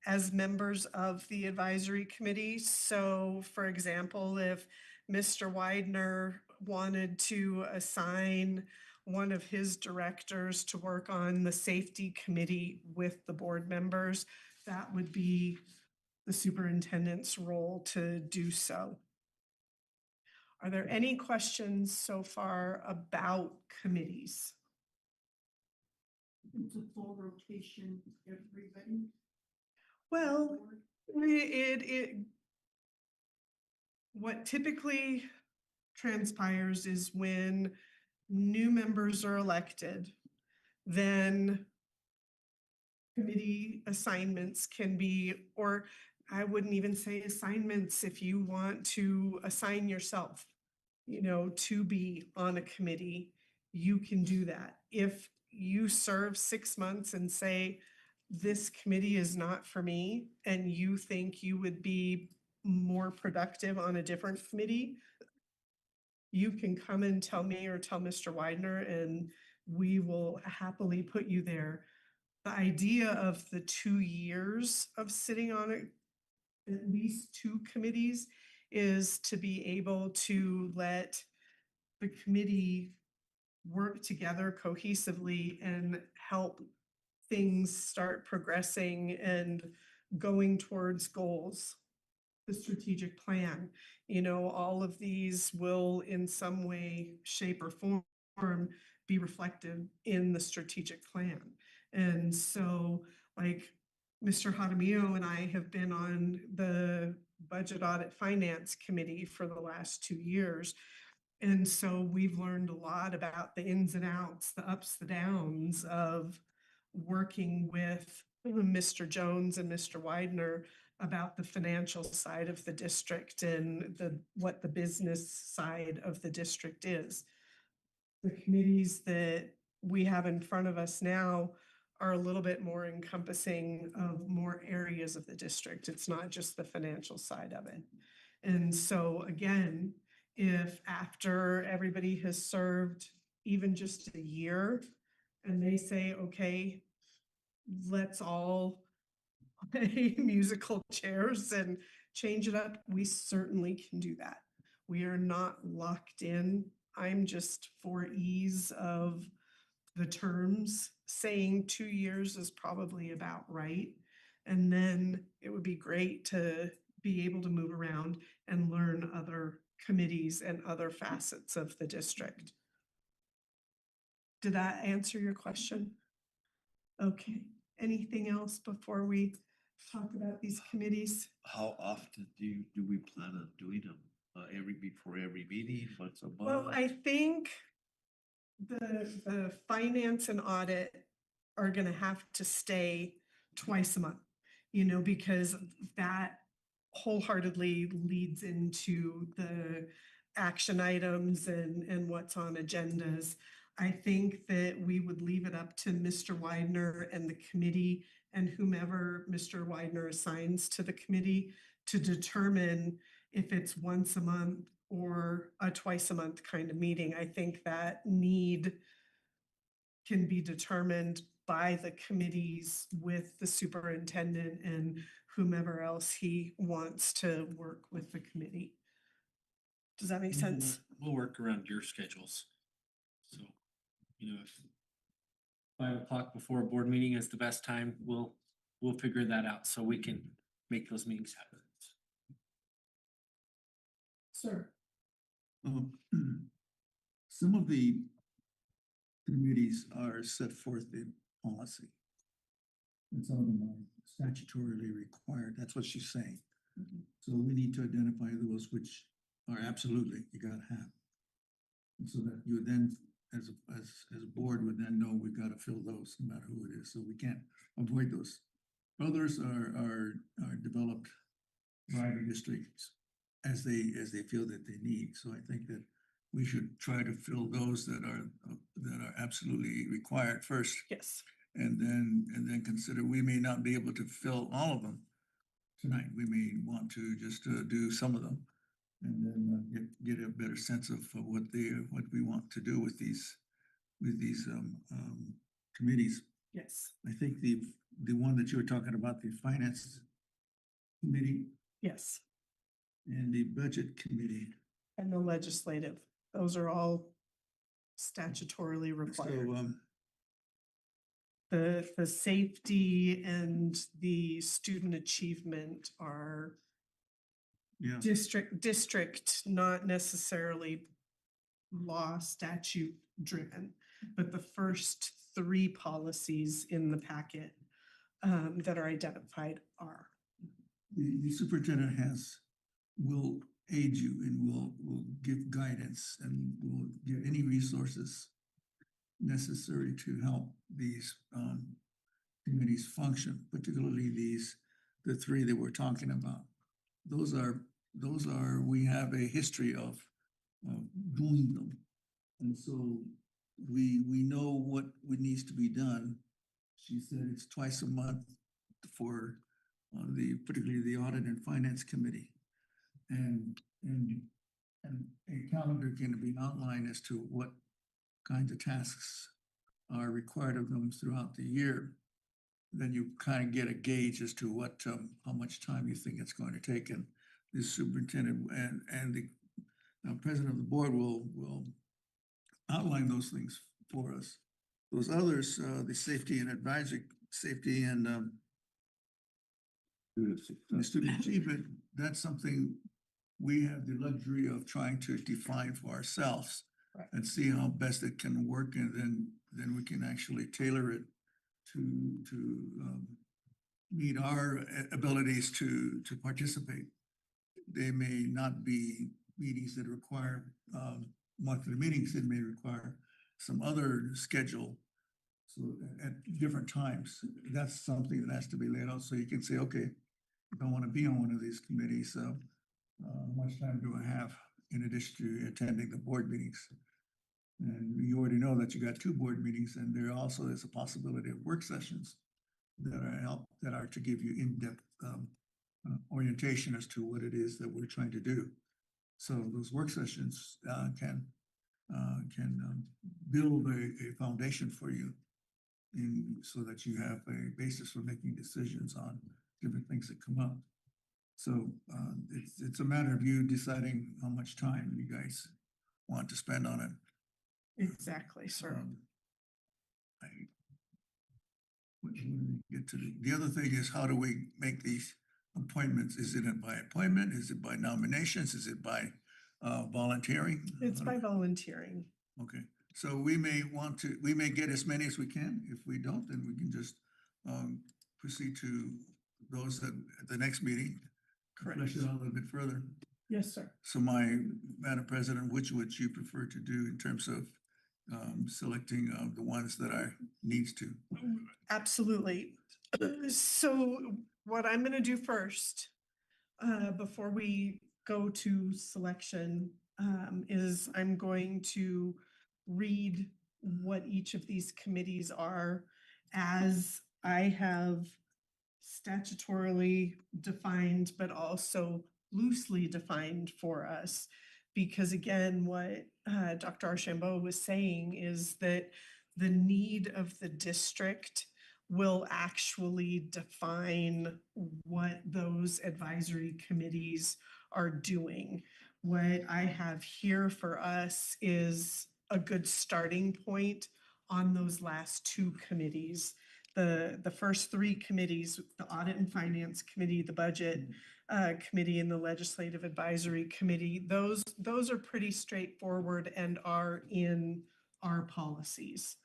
S1: as members of the advisory committee. So for example, if Mr. Widener wanted to assign one of his directors to work on the safety committee with the board members, that would be the superintendent's role to do so. Are there any questions so far about committees?
S6: It's a full rotation, everybody.
S1: Well, it what typically transpires is when new members are elected, then committee assignments can be, or I wouldn't even say assignments if you want to assign yourself, to be on a committee, you can do that. If you serve 6 months and say, this committee is not for me, and you think you would be more productive on a different committee, you can come and tell me or tell Mr. Widener, and we will happily put you there. The idea of the 2 years of sitting on at least 2 committees is to be able to let the committee work together cohesively and help things start progressing and going towards goals. The strategic plan, all of these will in some way, shape or form be reflected in the strategic plan. And so like Mr. Jaramillo and I have been on the budget audit finance committee for the last 2 years. And so we've learned a lot about the ins and outs, the ups, the downs of working with Mr. Jones and Mr. Widener about the financial side of the district and what the business side of the district is. The committees that we have in front of us now are a little bit more encompassing of more areas of the district. It's not just the financial side of it. And so again, if after everybody has served even just a year and they say, okay, let's all play musical chairs and change it up, we certainly can do that. We are not locked in. I'm just for ease of the terms saying 2 years is probably about right. And then it would be great to be able to move around and learn other committees and other facets of the district. Did that answer your question? Okay. Anything else before we talk about these committees?
S5: How often do we plan on doing them? Before every meeting, once a month?
S1: Well, I think the finance and audit are gonna have to stay twice a month, because that wholeheartedly leads into the action items and what's on agendas. I think that we would leave it up to Mr. Widener and the committee and whomever Mr. Widener assigns to the committee to determine if it's once a month or a twice a month kind of meeting. I think that need can be determined by the committees with the superintendent and whomever else he wants to work with the committee. Does that make sense?
S9: We'll work around your schedules. So, if 5 o'clock before a board meeting is the best time, we'll figure that out so we can make those meetings happen.
S1: Sir.
S8: Some of the committees are set forth in policy. And some of them are statutorily required. That's what she's saying. So we need to identify those which are absolutely, you gotta have. And so that you would then, as a board would then know we've gotta fill those no matter who it is. So we can't avoid those. Others are developed by the districts as they feel that they need. So I think that we should try to fill those that are absolutely required first.
S1: Yes.
S8: And then consider, we may not be able to fill all of them tonight. We may want to just do some of them. And then get a better sense of what we want to do with these committees.
S1: Yes.
S8: I think the one that you were talking about, the finance committee
S1: Yes.
S8: and the budget committee.
S1: And the legislative, those are all statutorily required.
S8: So,
S1: The safety and the student achievement are
S8: yeah,
S1: district, not necessarily law statute driven, but the first three policies in the packet that are identified are.
S8: the superintendent will aid you and will give guidance and will give any resources necessary to help these committees function, particularly the three that we're talking about. Those are, we have a history of doing them. And so we know what needs to be done. She said it's twice a month for particularly the audit and finance committee. And a calendar can be outlined as to what kinds of tasks are required of them throughout the year. Then you kind of get a gauge as to what, how much time you think it's going to take. And the superintendent and the president of the board will outline those things for us. Those others, the safety and student achievement, that's something we have the luxury of trying to define for ourselves.
S1: Right.
S8: And see how best it can work, and then we can actually tailor it to meet our abilities to participate. They may not be meetings that require monthly meetings. It may require some other schedule. So at different times, that's something that has to be laid out. So you can say, okay, if I want to be on one of these committees, how much time do I have in addition to attending the board meetings? And you already know that you got 2 board meetings, and there also is a possibility of work sessions that are to give you in-depth orientation as to what it is that we're trying to do. So those work sessions can build a foundation for you so that you have a basis for making decisions on different things that come up. So it's a matter of you deciding how much time you guys want to spend on it.
S1: Exactly, sir.
S8: The other thing is, how do we make these appointments? Is it by appointment? Is it by nominations? Is it by volunteering?
S1: It's by volunteering.
S8: Okay, so we may get as many as we can. If we don't, then we can just proceed to those at the next meeting.
S1: Correct.
S8: Flesh it out a little bit further.
S1: Yes, sir.
S8: So Madam President, which would you prefer to do in terms of selecting the ones that are needs to?
S1: Absolutely. So what I'm going to do first, before we go to selection, is I'm going to read what each of these committees are as I have statutorily defined, but also loosely defined for us. Because again, what Dr. Archambault was saying is that the need of the district will actually define what those advisory committees are doing. What I have here for us is a good starting point on those last 2 committees. The first 3 committees, the Audit and Finance Committee, the Budget Committee, and the Legislative Advisory Committee, those are pretty straightforward and are in our policies.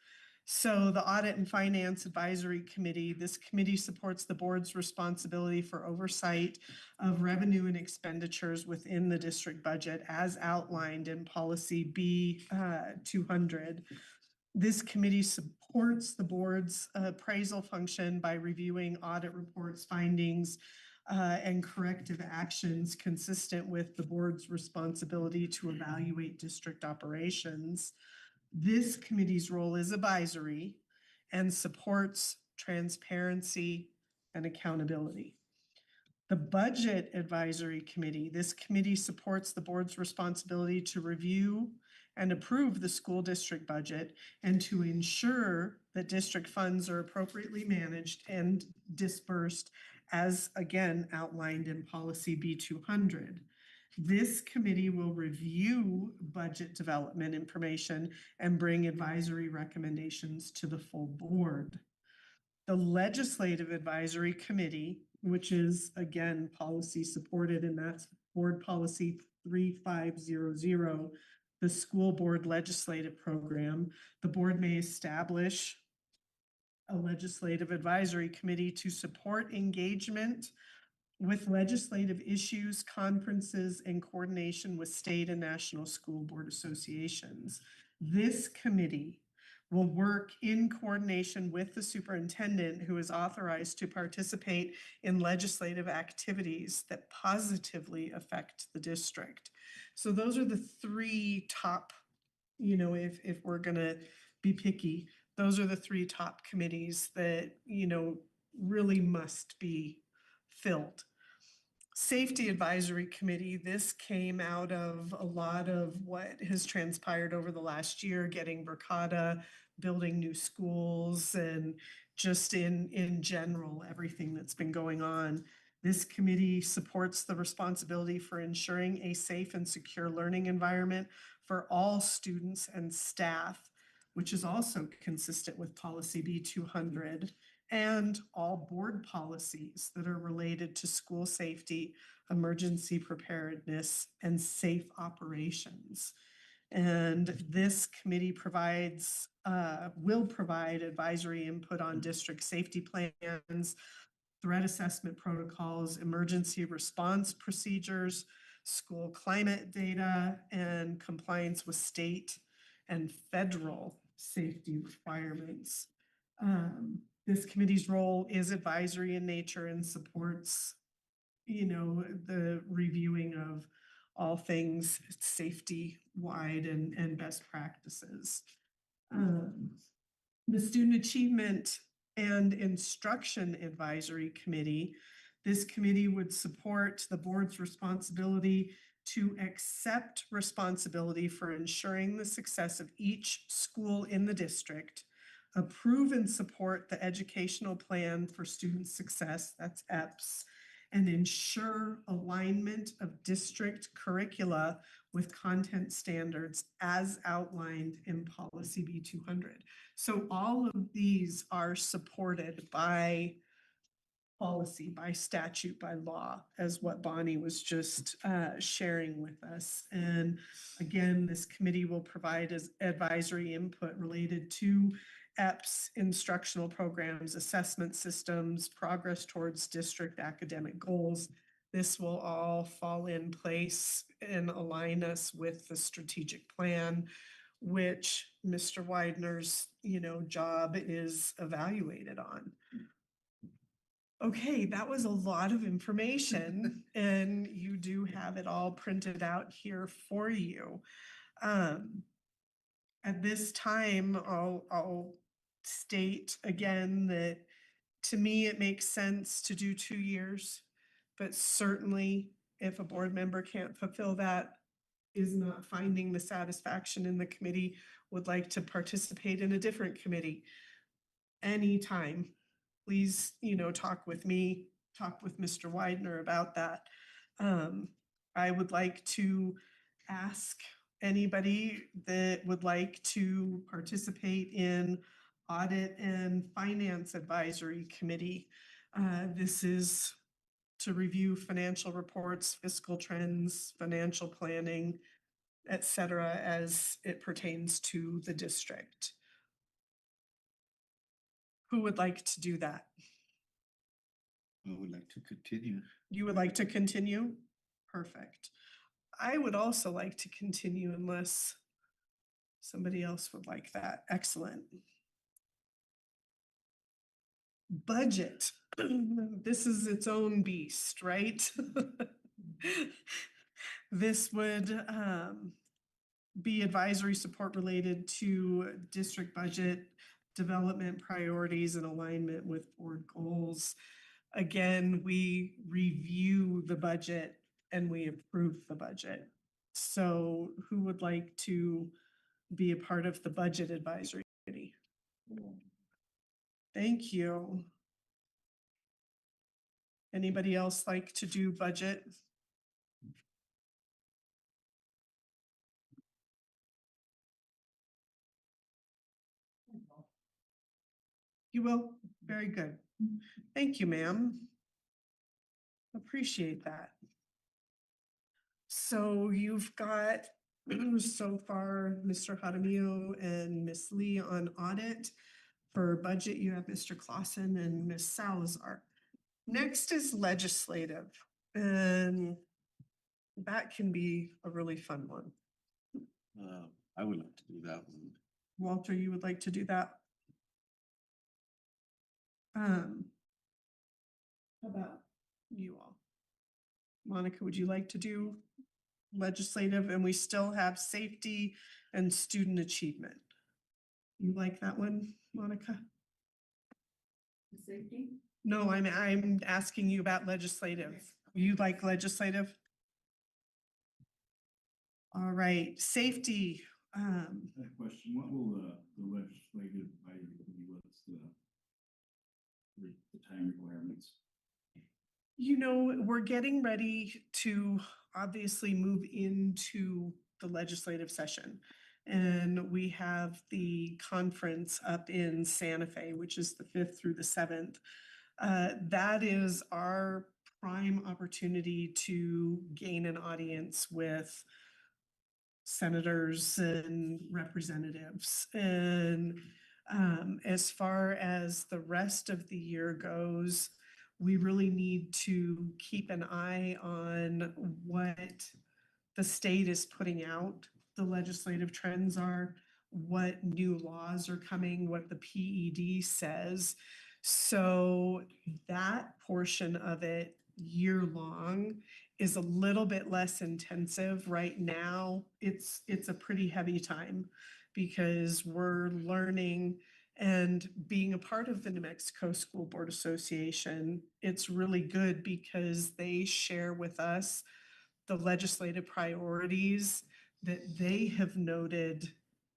S1: So the Audit and Finance Advisory Committee, this committee supports the board's responsibility for oversight of revenue and expenditures within the district budget as outlined in policy B 200. This committee supports the board's appraisal function by reviewing audit reports, findings, and corrective actions consistent with the board's responsibility to evaluate district operations. This committee's role is advisory and supports transparency and accountability. The Budget Advisory Committee, this committee supports the board's responsibility to review and approve the school district budget and to ensure that district funds are appropriately managed and dispersed as again outlined in policy B200. This committee will review budget development information and bring advisory recommendations to the full board. The Legislative Advisory Committee, which is again policy supported, and that's Board Policy 3500, the School Board Legislative Program. The board may establish a Legislative Advisory Committee to support engagement with legislative issues, conferences, and coordination with state and national school board associations. This committee will work in coordination with the superintendent, who is authorized to participate in legislative activities that positively affect the district. So those are the three top, if we're gonna be picky, those are the three top committees that, really must be filled. Safety Advisory Committee, this came out of a lot of what has transpired over the last year, getting Verkada, building new schools, and just in general, everything that's been going on. This committee supports the responsibility for ensuring a safe and secure learning environment for all students and staff, which is also consistent with policy B200, and all board policies that are related to school safety, emergency preparedness, and safe operations. And this committee will provide advisory input on district safety plans, threat assessment protocols, emergency response procedures, school climate data, and compliance with state and federal safety requirements. This committee's role is advisory in nature and supports, the reviewing of all things safety-wide and best practices. The Student Achievement and Instruction Advisory Committee, this committee would support the board's responsibility to accept responsibility for ensuring the success of each school in the district, approve and support the educational plan for student success, that's EPS, and ensure alignment of district curricula with content standards as outlined in policy B200. So all of these are supported by policy, by statute, by law, as what Bonnie was just sharing with us. And again, this committee will provide as advisory input related to EPS, instructional programs, assessment systems, progress towards district academic goals. This will all fall in place and align us with the strategic plan, which Mr. Widener's, job is evaluated on. Okay, that was a lot of information, and you do have it all printed out here for you. At this time, I'll state again that to me, it makes sense to do 2 years, but certainly if a board member can't fulfill that, is not finding the satisfaction in the committee, would like to participate in a different committee, anytime, please, talk with me, talk with Mr. Widener about that. I would like to ask anybody that would like to participate in Audit and Finance Advisory Committee. This is to review financial reports, fiscal trends, financial planning, et cetera, as it pertains to the district. Who would like to do that?
S5: I would like to continue.
S1: You would like to continue? Perfect. I would also like to continue unless somebody else would like that. Excellent. Budget this is its own beast, right? This would be advisory support related to district budget development priorities and alignment with board goals. Again, we review the budget and we approve the budget. So who would like to be a part of the budget advisory committee? Thank you. Anybody else like to do budget? You will? Very good. Thank you, ma'am. Appreciate that. So you've got so far Mr. Jaramillo and Miss Lee on audit. For budget, you have Mr. Clausen and Miss Salazar. Next is legislative, and that can be a really fun one.
S5: I would like to do that one.
S1: Walter, you would like to do that? How about you all? Monica, would you like to do legislative? And we still have safety and student achievement. You like that one, Monica?
S7: Safety?
S1: No, I'm asking you about legislative. You like legislative? All right, safety.
S11: That question, what will the legislative advisory committee, what's the time requirements?
S1: You know, we're getting ready to obviously move into the legislative session. And we have the conference up in Santa Fe, which is the 5th through the 7th. That is our prime opportunity to gain an audience with senators and representatives. And as far as the rest of the year goes, we really need to keep an eye on what the state is putting out, the legislative trends are, what new laws are coming, what the PED says. So that portion of it year-long is a little bit less intensive. Right now, it's a pretty heavy time because we're learning and being a part of the New Mexico School Board Association. It's really good because they share with us the legislative priorities that they have noted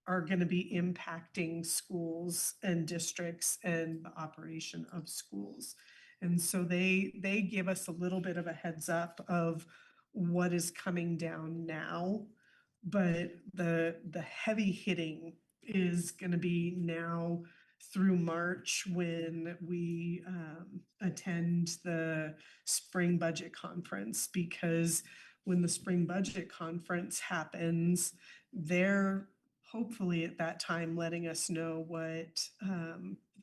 S1: are going to be impacting schools and districts and the operation of schools. And so they give us a little bit of a heads up of what is coming down now, but the heavy hitting is going to be now through March when we attend the spring budget conference, because when the spring budget conference happens, they're hopefully at that time letting us know what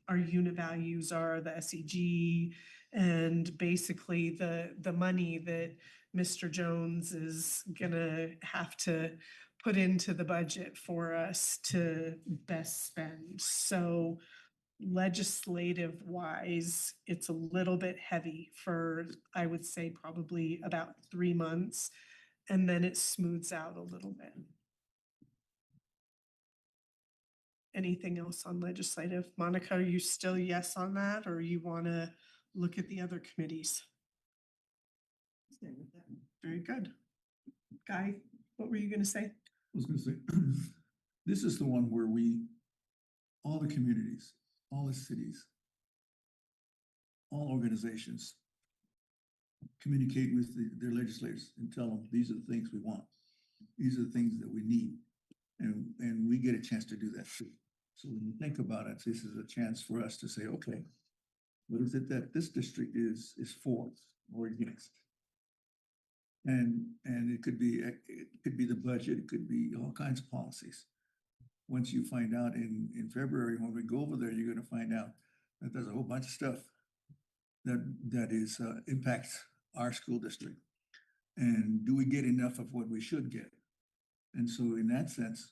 S1: our unit values are, the SEG, and basically the money that Mr. Jones is gonna have to put into the budget for us to best spend. So legislative wise, it's a little bit heavy for, I would say, probably about 3 months, and then it smooths out a little bit. Anything else on legislative? Monica, are you still yes on that, or you want to look at the other committees? Very good. Guy, what were you going to say?
S8: I was gonna say, this is the one where all the communities, all the cities, all organizations communicate with their legislators and tell them, these are the things we want. These are the things that we need. And we get a chance to do that too. So when you think about it, this is a chance for us to say, okay, what is it that this district is for or against? And it could be the budget, it could be all kinds of policies. Once you find out in February, when we go over there, you're gonna find out that there's a whole bunch of stuff that is impacts our school district. And do we get enough of what we should get? And so in that sense,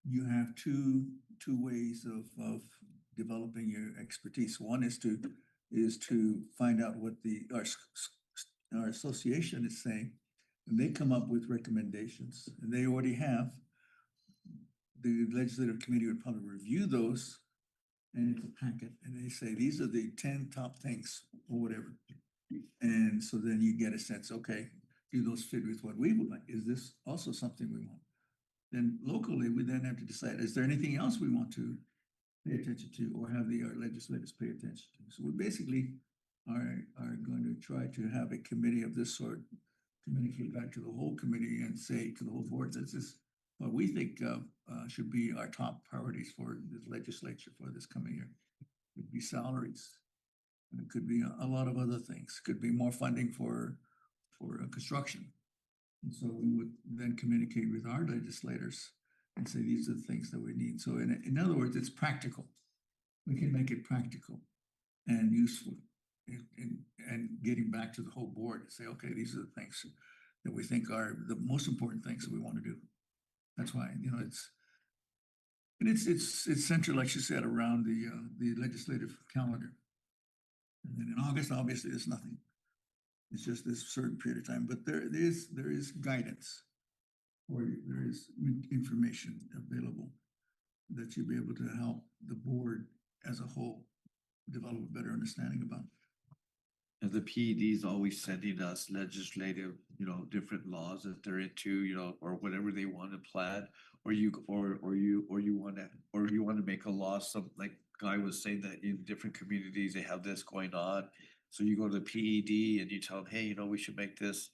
S8: you have two ways of developing your expertise. One is to is to find out what our association is saying. And they come up with recommendations, and they already have. The legislative committee would probably review those, and it's a packet, and they say, these are the 10 top things, or whatever. And so then you get a sense, okay, do those fit with what we would like? Is this also something we want? Then locally, we then have to decide, is there anything else we want to pay attention to or have our legislators pay attention to? So we basically are going to try to have a committee of this sort communicate back to the whole committee and say to the whole board, this is what we think should be our top priorities for the legislature for this coming year. It could be salaries. And it could be a lot of other things. Could be more funding for construction. And so we would then communicate with our legislators and say, these are the things that we need. So in other words, it's practical. We can make it practical and useful and getting back to the whole board and say, okay, these are the things that we think are the most important things that we want to do. That's why, it's centered, like you said, around the legislative calendar. And then in August, obviously, there's nothing. It's just this certain period of time, but there is guidance, or there is information available that you'll be able to help the board as a whole develop a better understanding about.
S5: And the PED is always sending us legislative, different laws that they're into, or whatever they want to plan, or you want to make a law. Some like Guy was saying that in different communities they have this going on. So you go to the PED and you tell them, hey, we should make this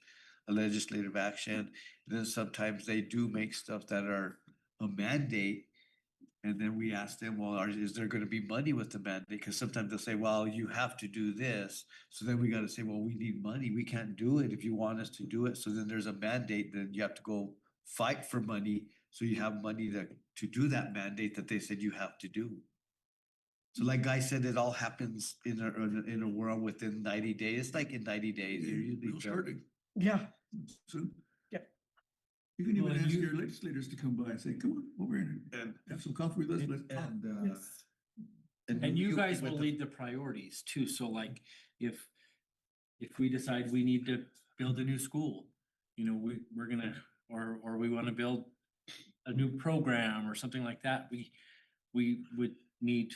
S5: a legislative action. And then sometimes they do make stuff that are a mandate. And then we ask them, well, is there going to be money with the mandate? Because sometimes they'll say, well, you have to do this. So then we got to say, well, we need money. We can't do it if you want us to do it. So then there's a mandate. Then you have to go fight for money. So you have money to do that mandate that they said you have to do. So like Guy said, it all happens in a world within 90 days. It's like in 90 days. You're usually
S8: starting.
S1: Yeah.
S8: Soon.
S1: Yeah.
S8: You can even ask your legislators to come by and say, come on, over here and have some coffee with us. Let's talk.
S1: Yes.
S9: And you guys will lead the priorities too. So like if we decide we need to build a new school, we're gonna, or we want to build a new program or something like that, we would need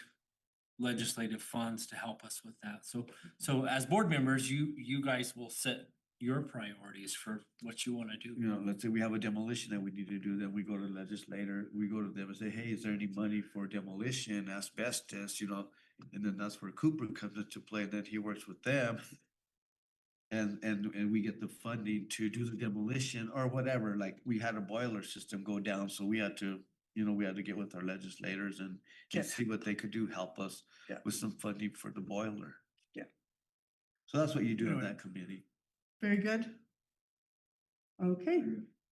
S9: legislative funds to help us with that. So as board members, you guys will set your priorities for what you want to do.
S5: Let's say we have a demolition that we need to do, then we go to the legislator, we go to them and say, hey, is there any money for demolition, asbestos, and then that's where Cooper comes into play, and then he works with them. And we get the funding to do the demolition or whatever, like we had a boiler system go down, so we had to get with our legislators and see what they could do, help us with some funding for the boiler.
S1: Yeah.
S5: So that's what you do in that committee.
S1: Very good. Okay,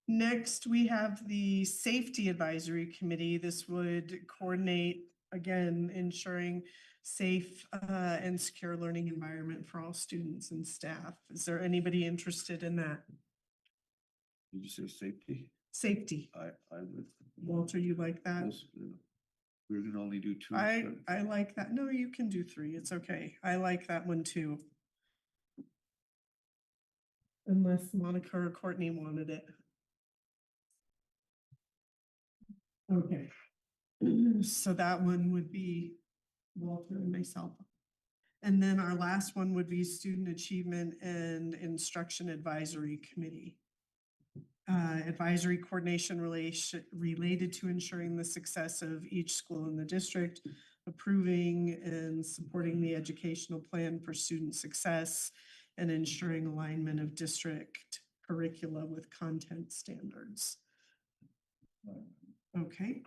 S1: next we have the Safety Advisory Committee. This would coordinate, again, ensuring safe and secure learning environment for all students and staff. Is there anybody interested in that?
S5: Did you say safety?
S1: Safety.
S5: I would.
S1: Walter, you like that?
S5: We're gonna only do two.
S1: I like that. No, you can do three. It's okay. I like that one too. Unless Monica or Courtney wanted it. Okay. So that one would be Walter and myself. And then our last one would be Student Achievement and Instruction Advisory Committee. Advisory coordination related to ensuring the success of each school in the district, approving and supporting the educational plan for student success, and ensuring alignment of district curricula with content standards. Okay.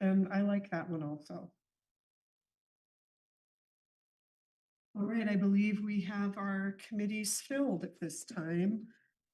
S1: And I like that one also. All right, I believe we have our committees filled at this time.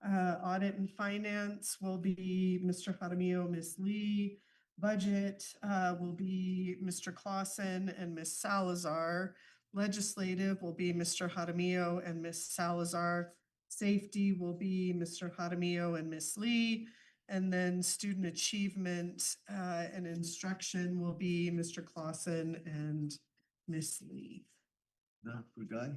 S1: Audit and Finance will be Mr. Jaramillo, Ms. Lee. Budget will be Mr. Clausen and Ms. Salazar. Legislative will be Mr. Jaramillo and Ms. Salazar. Safety will be Mr. Jaramillo and Ms. Lee. And then Student Achievement and Instruction will be Mr. Clausen and Miss Lee.
S5: No, for Guy,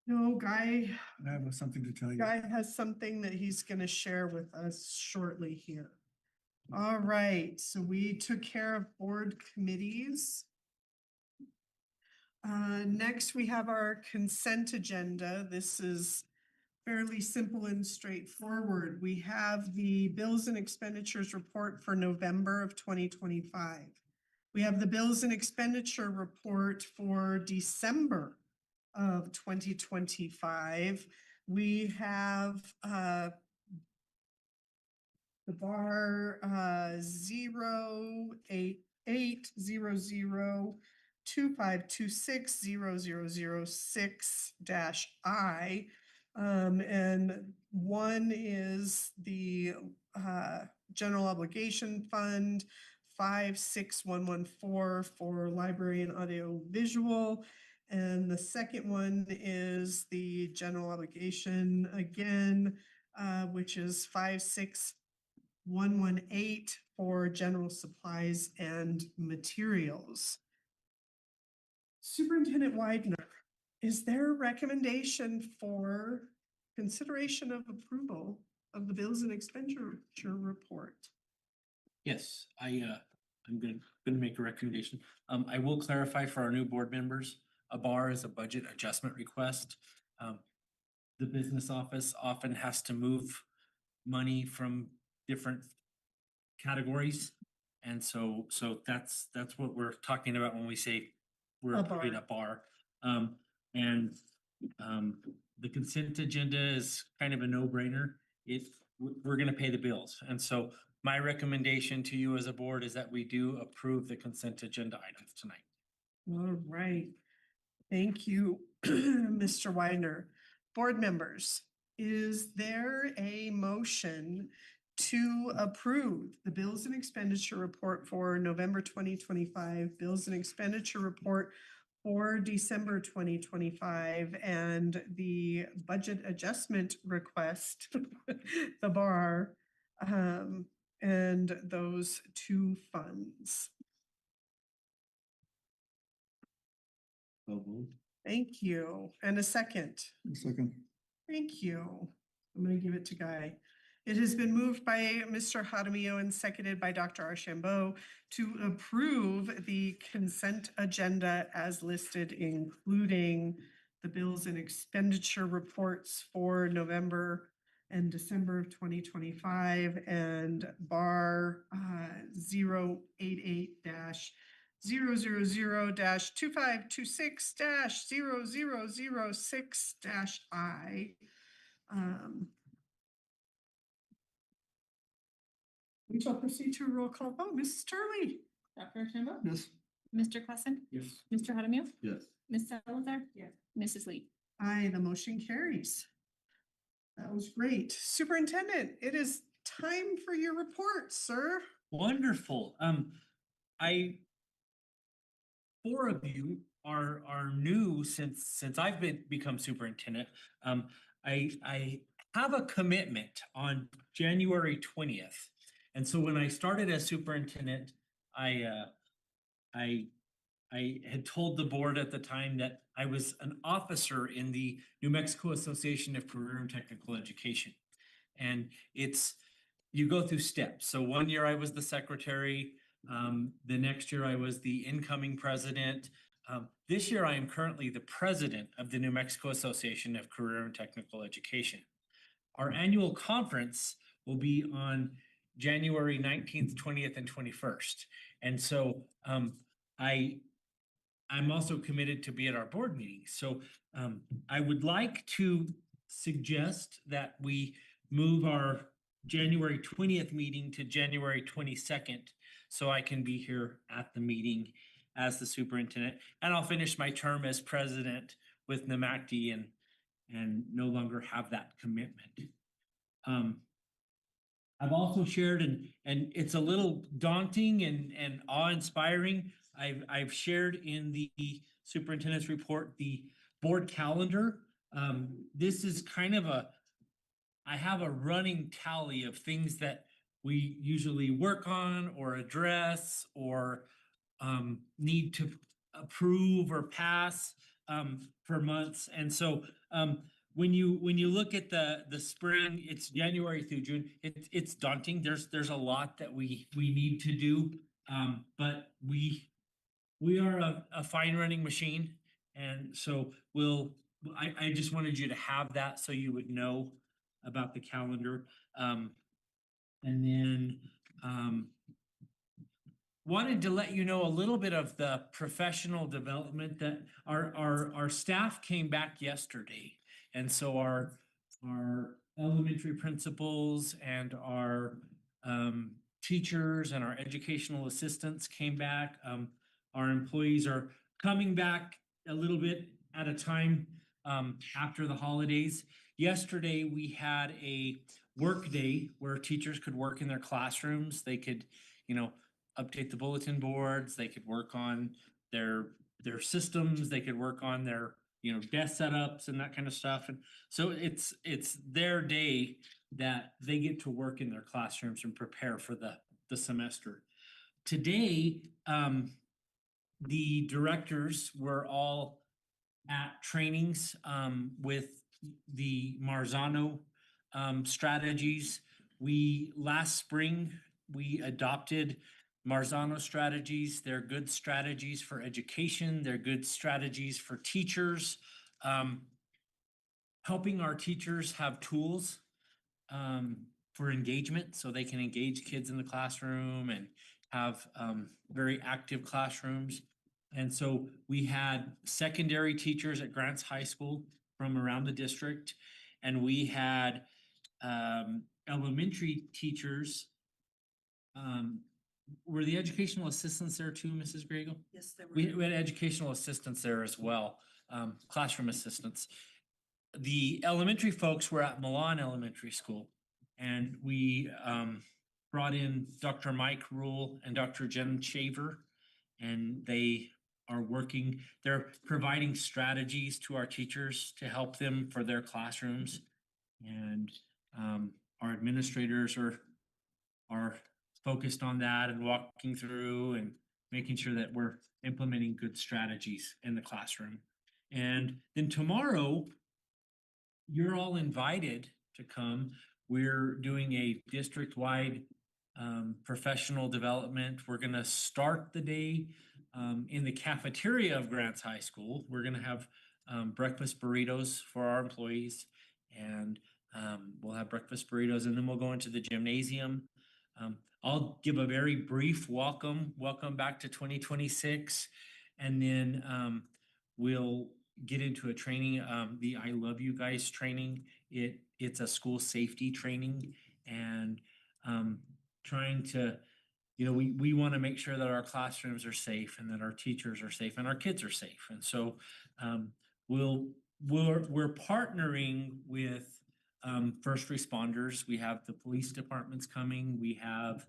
S1: No, Guy,
S8: I have something to tell you.
S1: Guy has something that he's gonna share with us shortly here. All right, so we took care of board committees. Next, we have our consent agenda. This is fairly simple and straightforward. We have the bills and expenditures report for November of 2025. We have the bills and expenditure report for December of 2025. We have the bar 0880025260006-I. And one is the general obligation fund 56114 for library and audio visual. And the second one is the general obligation again, which is 56118 for general supplies and materials. Superintendent Widener, is there a recommendation for consideration of approval of the bills and expenditure report?
S9: Yes, I'm gonna make a recommendation. I will clarify for our new board members, a bar is a budget adjustment request. The business office often has to move money from different categories. And so that's what we're talking about when we say we're
S1: A
S9: approving
S1: bar.
S9: a bar. The consent agenda is kind of a no-brainer. We're gonna pay the bills. And so my recommendation to you as a board is that we do approve the consent agenda items tonight.
S1: All right. Thank you, Mr. Widener. Board members, is there a motion to approve the bills and expenditure report for November 2025, bills and expenditure report for December 2025, and the budget adjustment request, the bar, and those two funds?
S5: so moved.
S1: Thank you. And a second.
S8: Second.
S1: Thank you. I'm going to give it to Guy. It has been moved by Mr. Jaramillo and seconded by Dr. Archambault to approve the consent agenda as listed, including the bills and expenditure reports for November and December of 2025 and bar 088-000-2526-0006-I. We shall proceed to a roll call vote. Mrs. Turley.
S7: Dr. Archambault?
S8: Yes.
S7: Mr. Clausen?
S9: Yes.
S7: Mr. Jaramillo?
S5: Yes.
S7: Ms. Salazar? Yes. Mrs. Lee?
S1: Aye, the motion carries. That was great. Superintendent, it is time for your report, sir.
S9: Wonderful. Four of you are new since I've become superintendent. I have a commitment on January 20th. And so when I started as superintendent, I had told the board at the time that I was an officer in the New Mexico Association of Career and Technical Education. And you go through steps. So one year I was the secretary. The next year I was the incoming president. This year I am currently the president of the New Mexico Association of Career and Technical Education. Our annual conference will be on January 19th, 20th, and 21st. And so I'm also committed to be at our board meeting. So I would like to suggest that we move our January 20th meeting to January 22nd, so I can be here at the meeting as the superintendent. And I'll finish my term as president with NMACD and no longer have that commitment. I've also shared, and it's a little daunting and awe-inspiring. I've shared in the superintendent's report the board calendar. This is kind of I have a running tally of things that we usually work on or address or need to approve or pass for months. And so when you look at the spring, it's January through June, it's daunting. There's a lot that we need to do. But we are a fine running machine. And so I just wanted you to have that so you would know about the calendar. And then wanted to let you know a little bit of the professional development that our staff came back yesterday. And so our elementary principals and our teachers and our educational assistants came back. Our employees are coming back a little bit at a time after the holidays. Yesterday, we had a work day where teachers could work in their classrooms. They could, update the bulletin boards. They could work on their systems. They could work on their, desk setups and that kind of stuff. And so it's their day that they get to work in their classrooms and prepare for the semester. Today, the directors were all at trainings with the Marzano strategies. Last spring, we adopted Marzano strategies. They're good strategies for education. They're good strategies for teachers. Helping our teachers have tools for engagement so they can engage kids in the classroom and have very active classrooms. And so we had secondary teachers at Grants High School from around the district, and we had elementary teachers. Were the educational assistants there too, Mrs. Grego?
S2: Yes, there were.
S9: We had educational assistants there as well, classroom assistants. The elementary folks were at Milan Elementary School, and we brought in Dr. Mike Rule and Dr. Jen Shaver, and they are working, they're providing strategies to our teachers to help them for their classrooms. And our administrators are focused on that and walking through and making sure that we're implementing good strategies in the classroom. And then tomorrow, you're all invited to come. We're doing a district-wide professional development. We're gonna start the day in the cafeteria of Grants High School. We're gonna have breakfast burritos for our employees, and we'll have breakfast burritos, and then we'll go into the gymnasium. I'll give a very brief welcome back to 2026, and then we'll get into a training, the I Love You Guys training. It's a school safety training, and trying to, we want to make sure that our classrooms are safe and that our teachers are safe and our kids are safe. And so we're partnering with first responders. We have the police departments coming. We have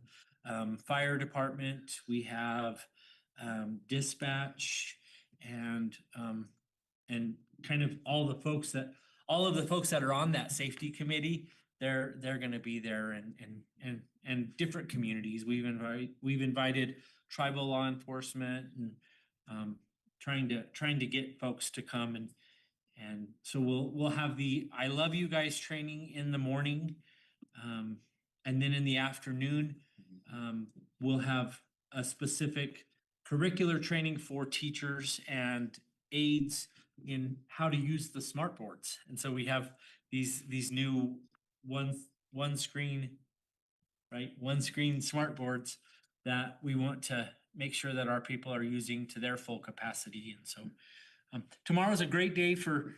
S9: fire department. We have dispatch and kind of all of the folks that are on that safety committee. They're going to be there, and different communities. We've invited tribal law enforcement, and trying to get folks to come, and so we'll have the I Love You Guys training in the morning, and then in the afternoon we'll have a specific curricular training for teachers and aides in how to use the smart boards. And so we have these new one screen smart boards that we want to make sure that our people are using to their full capacity. And so tomorrow's a great day for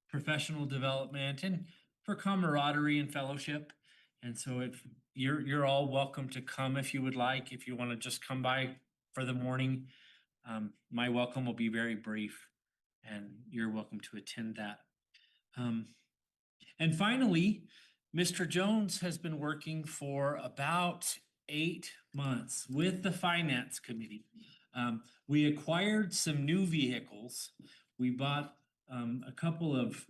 S9: professional development and for camaraderie and fellowship. And so if you're all welcome to come if you would like. If you want to just come by for the morning, my welcome will be very brief, and you're welcome to attend that. And finally, Mr. Jones has been working for about 8 months with the Finance Committee. We acquired some new vehicles. We bought a couple of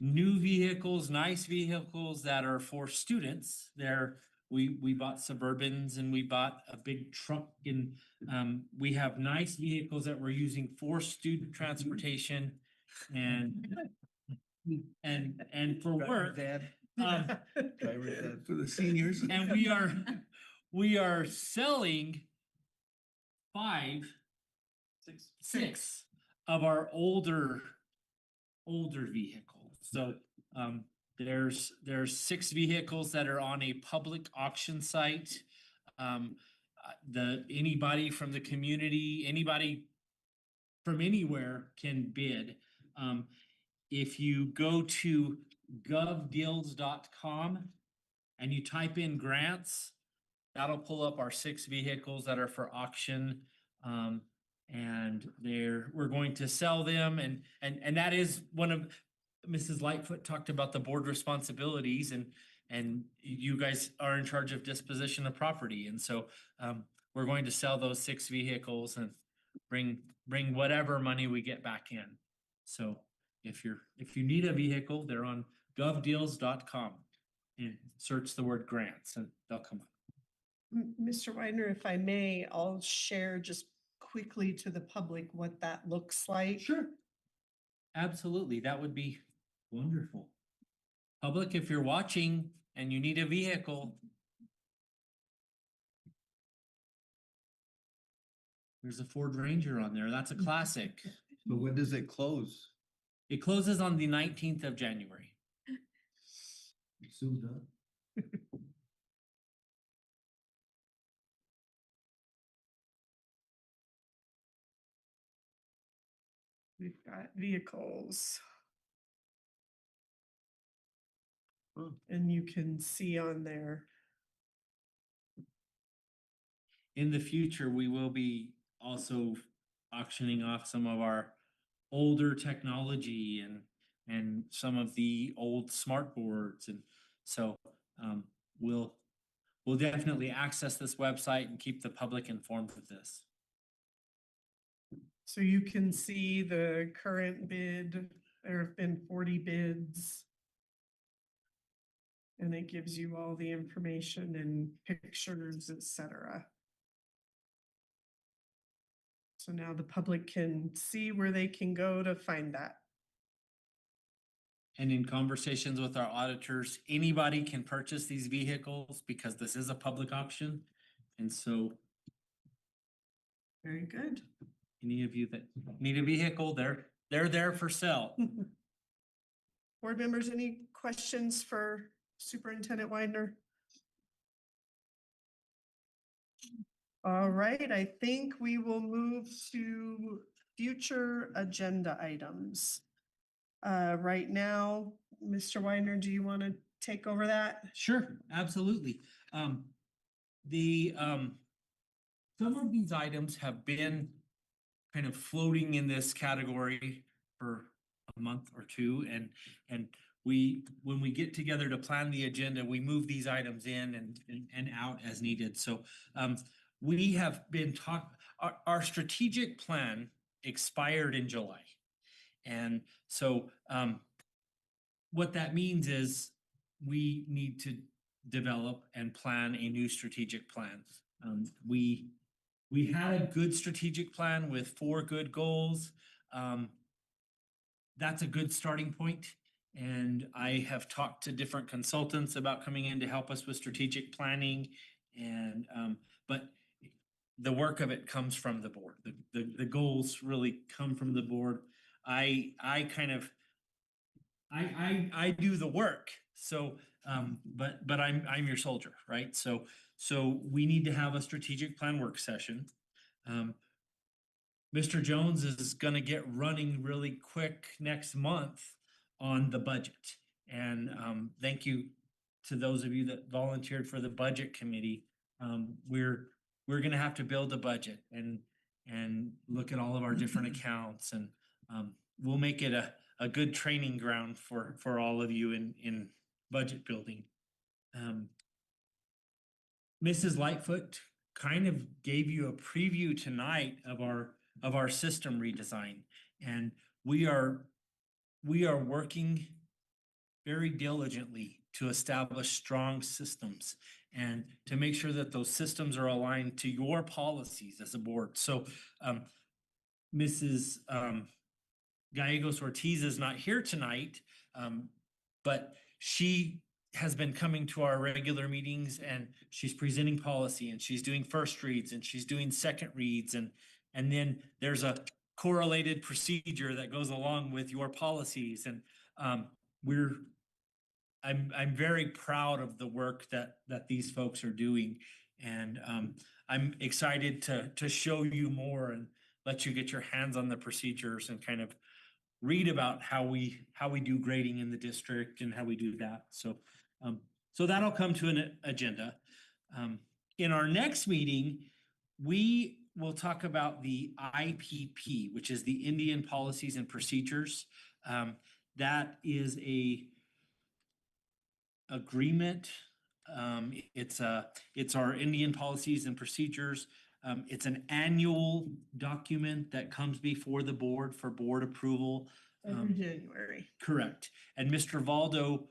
S9: new vehicles, nice vehicles that are for students. They're we bought Suburbans and we bought a big truck and we have nice vehicles that we're using for student transportation and for work. Um,
S8: For the seniors.
S9: and we are selling six of our older vehicles. So there's 6 vehicles that are on a public auction site. Anybody from the community, anybody from anywhere can bid. If you go to govdeals.com and you type in grants, that'll pull up our 6 vehicles that are for auction. And we're going to sell them and that is one of Mrs. Lightfoot talked about the board responsibilities and you guys are in charge of disposition of property. And so we're going to sell those 6 vehicles and bring whatever money we get back in. So if you need a vehicle, they're on govdeals.com and search the word grants and they'll come up.
S1: Mr. Widener, if I may, I'll share just quickly to the public what that looks like.
S9: Sure. Absolutely. That would be wonderful. Public, if you're watching and you need a vehicle, there's a Ford Ranger on there. That's a classic.
S5: But when does it close?
S9: It closes on the 19th of January.
S8: Soon done.
S1: We've got vehicles. And you can see on there.
S9: In the future, we will be also auctioning off some of our older technology and some of the old smart boards. And so we'll definitely access this website and keep the public informed of this.
S1: So you can see the current bid. There have been 40 bids. And it gives you all the information and pictures, etc. So now the public can see where they can go to find that.
S9: And in conversations with our auditors, anybody can purchase these vehicles because this is a public auction. And so
S1: very good.
S9: Any of you that need a vehicle, they're there for sale.
S1: Board members, any questions for Superintendent Widener? All right, I think we will move to future agenda items. Right now, Mr. Widener, do you want to take over that?
S9: Sure, absolutely. Some of these items have been kind of floating in this category for a month or two, and when we get together to plan the agenda, we move these items in and out as needed. So we have been our strategic plan expired in July. And so what that means is we need to develop and plan a new strategic plan. We had a good strategic plan with 4 good goals. That's a good starting point. And I have talked to different consultants about coming in to help us with strategic planning. And but the work of it comes from the board. The goals really come from the board. I do the work. So but I'm your soldier, right? So we need to have a strategic plan work session. Mr. Jones is going to get running really quick next month on the budget. And thank you to those of you that volunteered for the budget committee. We're going to have to build a budget and look at all of our different accounts, and we'll make it a good training ground for all of you in budget building. Mrs. Lightfoot kind of gave you a preview tonight of our system redesign, and we are working very diligently to establish strong systems. and to make sure that those systems are aligned to your policies as a board. So Mrs. Gallegos Ortiz is not here tonight, but she has been coming to our regular meetings and she's presenting policy and she's doing first reads and she's doing second reads and then there's a correlated procedure that goes along with your policies and I'm very proud of the work that these folks are doing and I'm excited to show you more and let you get your hands on the procedures and kind of read about how we do grading in the district and how we do that. So that'll come to an agenda. In our next meeting, we will talk about the IPP, which is the Indian Policies and Procedures. That is a agreement. It's our Indian Policies and Procedures. It's an annual document that comes before the board for board approval.
S1: Every January.
S9: Correct. And Mr. Valdo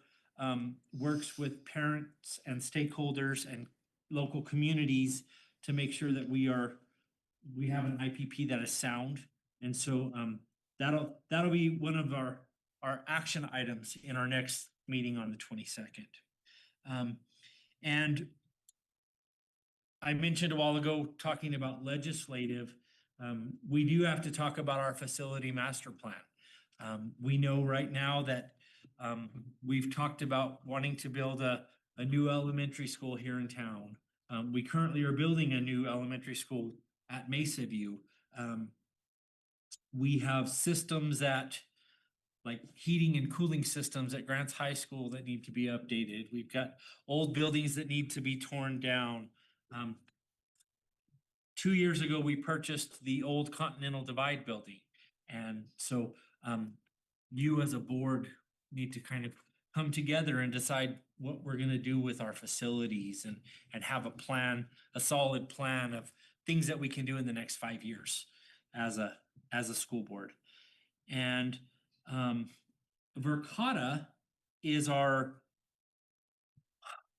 S9: works with parents and stakeholders and local communities to make sure that we have an IPP that is sound. And so that'll be one of our action items in our next meeting on the 22nd. And I mentioned a while ago, talking about legislative, we do have to talk about our facility master plan. We know right now that we've talked about wanting to build a new elementary school here in town. We currently are building a new elementary school at Mesa View. We have systems that like heating and cooling systems at Grants High School that need to be updated. We've got old buildings that need to be torn down. 2 years ago, we purchased the old Continental Divide building. And so you as a board need to kind of come together and decide what we're gonna do with our facilities and have a plan, a solid plan of things that we can do in the next 5 years as a school board. And Verkada is our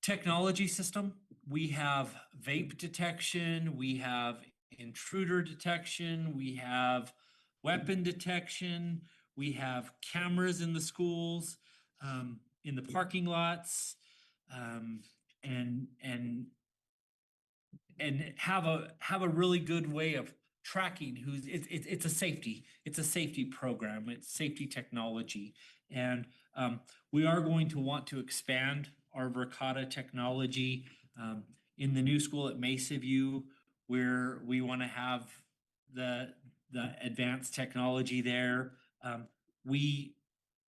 S9: technology system. We have vape detection, we have intruder detection, we have weapon detection, we have cameras in the schools, in the parking lots, and have a really good way of tracking who's it's a safety program, it's safety technology. And we are going to want to expand our Verkada technology in the new school at Mesa View, where we want to have the advanced technology there. We,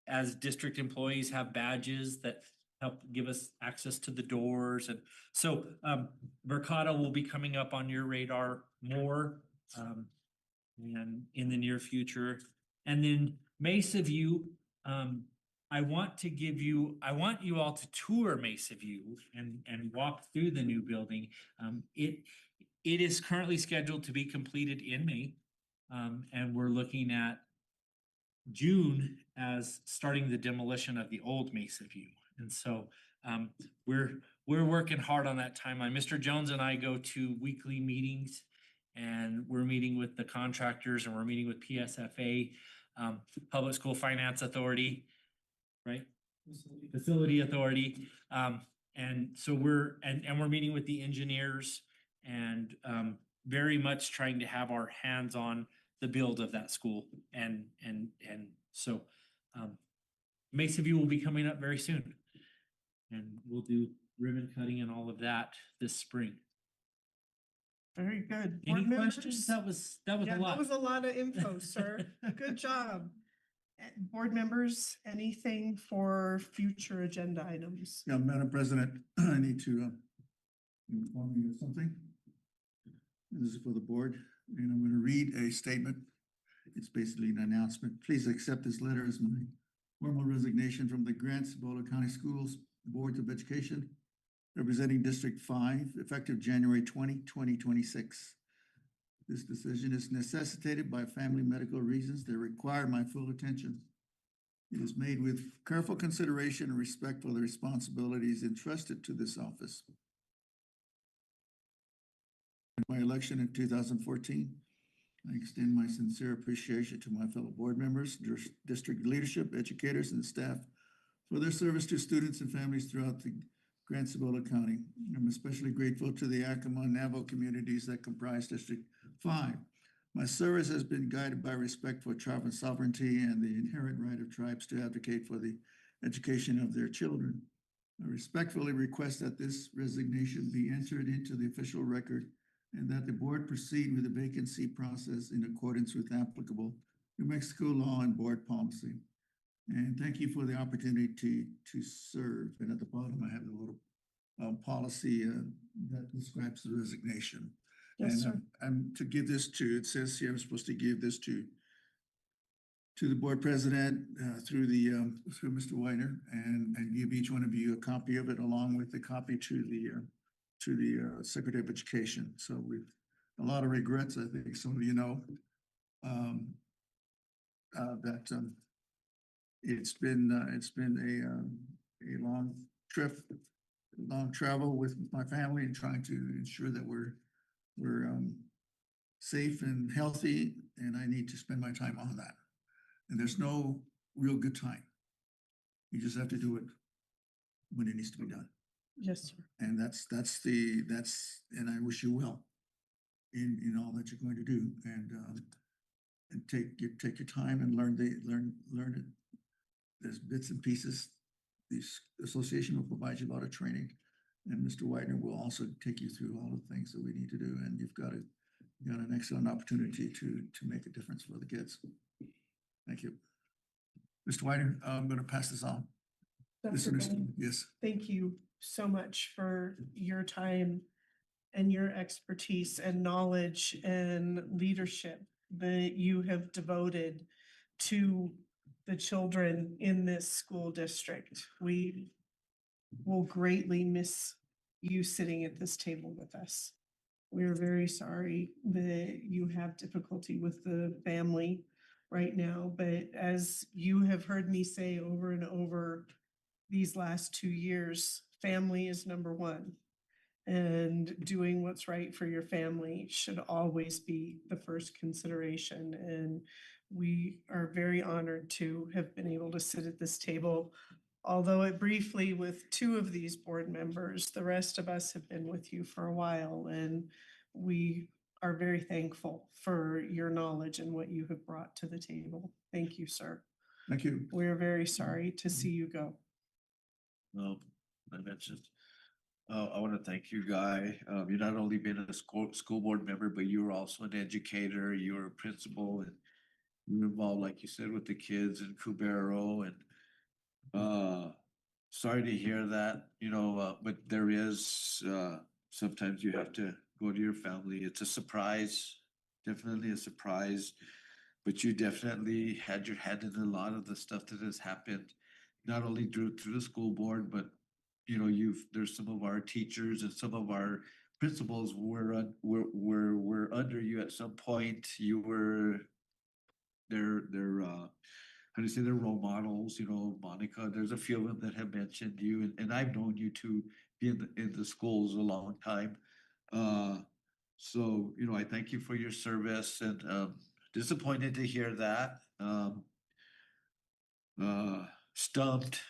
S9: as district employees, have badges that help give us access to the doors. And so Verkada will be coming up on your radar more and in the near future. And then Mesa View, I want you all to tour Mesa View and walk through the new building. It is currently scheduled to be completed in May. And we're looking at June as starting the demolition of the old Mesa View. And so we're working hard on that timeline. Mr. Jones and I go to weekly meetings and we're meeting with the contractors and we're meeting with PSFA, Public School Finance Authority, right? Facility Authority. And so we're meeting with the engineers and very much trying to have our hands on the build of that school. And so Mesa View will be coming up very soon. And we'll do ribbon cutting and all of that this spring.
S1: Very good.
S9: Any
S1: Board members?
S9: questions? That was
S1: Yeah,
S9: a lot.
S1: that was a lot of info, sir. Good job. Board members, anything for future agenda items?
S8: Yeah, Madam President, I need to inform you of something. This is for the board, and I'm going to read a statement. It's basically an announcement. Please accept this letter as my formal resignation from the Grants Cibola County Schools Boards of Education, representing District 5, effective January 20, 2026. This decision is necessitated by family medical reasons that require my full attention. It is made with careful consideration and respect for the responsibilities entrusted to this office. in my election in 2014. I extend my sincere appreciation to my fellow board members, district leadership, educators, and staff for their service to students and families throughout the Grand Cibola County. I'm especially grateful to the Yakima and Navajo communities that comprise District 5. My service has been guided by respect for tribal sovereignty and the inherent right of tribes to advocate for the education of their children. I respectfully request that this resignation be entered into the official record and that the board proceed with the vacancy process in accordance with applicable New Mexico law and board policy. And thank you for the opportunity to serve. And at the bottom, I have the little policy that describes the resignation.
S1: Yes,
S8: And
S1: sir.
S8: I'm to give this to, it says here, I'm supposed to give this to the board president through Mr. Weiner and give each one of you a copy of it along with the copy to the Secretary of Education. So we've a lot of regrets, I think some of you know, that it's been a long trip, long travel with my family and trying to ensure that we're safe and healthy, and I need to spend my time on that. And there's no real good time. You just have to do it when it needs to be done.
S1: Yes, sir.
S8: And and I wish you well in all that you're going to do, and take your time and learn it. There's bits and pieces. The association will provide you a lot of training, and Mr. Widener will also take you through all the things that we need to do. And you've got an excellent opportunity to make a difference for the kids. Thank you. Mr. Widener, I'm going to pass this on.
S1: Dr. Bowman,
S8: Yes.
S1: thank you so much for your time and your expertise and knowledge and leadership that you have devoted to the children in this school district. We will greatly miss you sitting at this table with us. We're very sorry that you have difficulty with the family right now, but as you have heard me say over and over these last 2 years, family is number one. And doing what's right for your family should always be the first consideration. And we are very honored to have been able to sit at this table. Although it briefly with 2 of these board members, the rest of us have been with you for a while, and we are very thankful for your knowledge and what you have brought to the table. Thank you, sir.
S8: Thank you.
S1: We're very sorry to see you go.
S5: No, I mentioned. I want to thank you, Guy. You've not only been a school board member, but you were also an educator. You were a principal, and you were involved, like you said, with the kids in Cubero. And sorry to hear that. But there is sometimes you have to go to your family. It's a surprise, definitely a surprise. But you definitely had your hand in a lot of the stuff that has happened, not only through the school board, but there's some of our teachers and some of our principals were under you at some point. You were their how do you say, their role models, Monica. There's a few of them that have mentioned you, and I've known you to be in the schools a long time. So I thank you for your service, and disappointed to hear that. Stumped.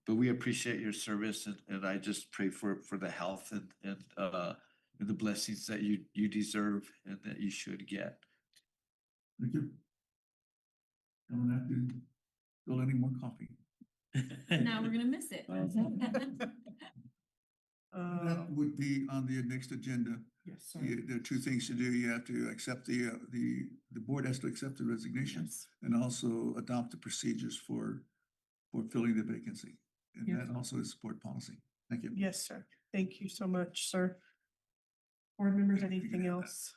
S5: But we appreciate your service, and I just pray for the health and the blessings that you deserve and that you should get.
S8: Thank you. I don't have to spill any more coffee.
S7: Now we're gonna miss it.
S8: That would be on the next agenda.
S1: Yes, sir.
S8: There are 2 things to do. You have to accept the board has to accept the resignation and also adopt the procedures for filling the vacancy. And
S1: Yes.
S8: that also is board policy. Thank you.
S1: Yes, sir. Thank you so much, sir. Board members, anything else?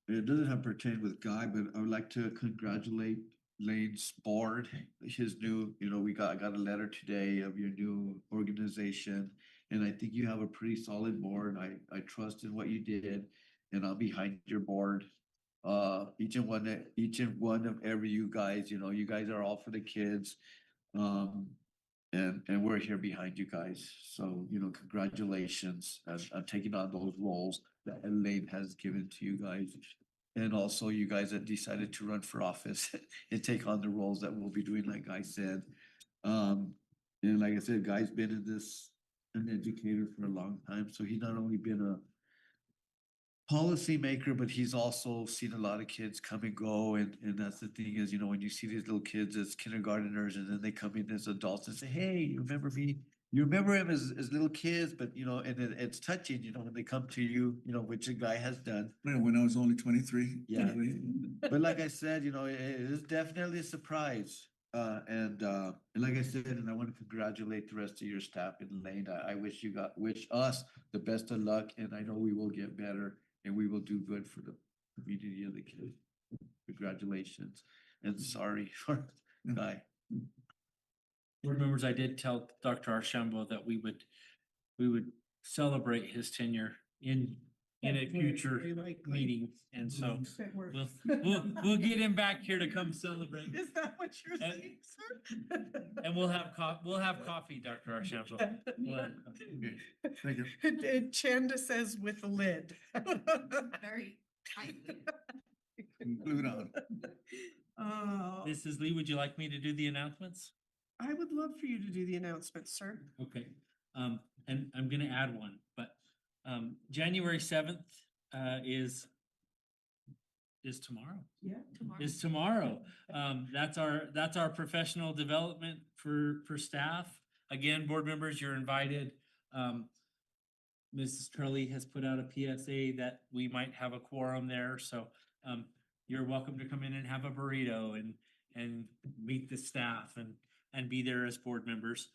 S5: It doesn't have to pertain with Guy, but I would like to congratulate Lane's board. His new, I got a letter today of your new organization, and I think you have a pretty solid board. I trust in what you did, and I'm behind your board. Each and one of every you guys, you guys are all for the kids. and we're here behind you guys. So, you know, congratulations on taking on those roles that Elaine has given to you guys. And also you guys that decided to run for office and take on the roles that we'll be doing, like I said. And like I said, Guy's been in this, an educator for a long time, so he's not only been a policymaker, but he's also seen a lot of kids come and go, and that's the thing is, you know, when you see these little kids as kindergarteners and then they come in as adults and say, hey, you remember me? You remember him as little kids, but you know, and it's touching, you know, when they come to you, you know, which a guy has done.
S8: When I was only 23.
S5: Yeah. But like I said, you know, it is definitely a surprise. And like I said, and I want to congratulate the rest of your staff in Lane. I wish wish us the best of luck, and I know we will get better and we will do good for the community of the kids. Congratulations, and sorry for Guy.
S9: Board members, I did tell Dr. Archambault that we would celebrate his tenure in a future meeting, and so we'll get him back here to come celebrate.
S1: Is that what you're saying, sir?
S9: And we'll have coffee, Dr. Archambault. We'll have coffee.
S8: Thank you.
S1: And Chanda says with a lid.
S7: Very tight.
S8: Glued on.
S1: Oh,
S9: Mrs. Lee, would you like me to do the announcements?
S1: I would love for you to do the announcements, sir.
S9: Okay, and I'm gonna add one, but January 7th is tomorrow.
S1: Yeah.
S9: Is tomorrow. That's our professional development for staff. Again, board members, you're invited. Mrs. Turley has put out a PSA that we might have a quorum there, so you're welcome to come in and have a burrito and meet the staff and be there as board members.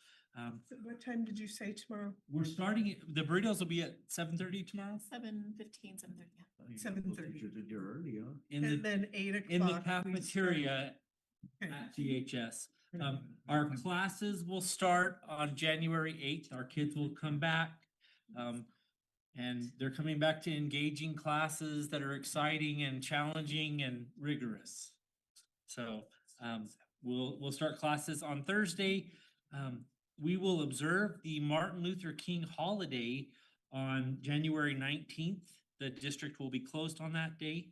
S1: What time did you say tomorrow?
S9: We're starting, the burritos will be at 7:30 tomorrow
S7: 7:15, 7:30.
S1: 7:30.
S5: You're early, huh?
S9: in
S1: And
S9: the,
S1: then 8 o'clock.
S9: in the
S1: we start.
S9: cafeteria
S1: Okay.
S9: at GHS. Our classes will start on January 8th. Our kids will come back. And they're coming back to engaging classes that are exciting and challenging and rigorous. So we'll start classes on Thursday. We will observe the Martin Luther King holiday on January 19th. The district will be closed on that day.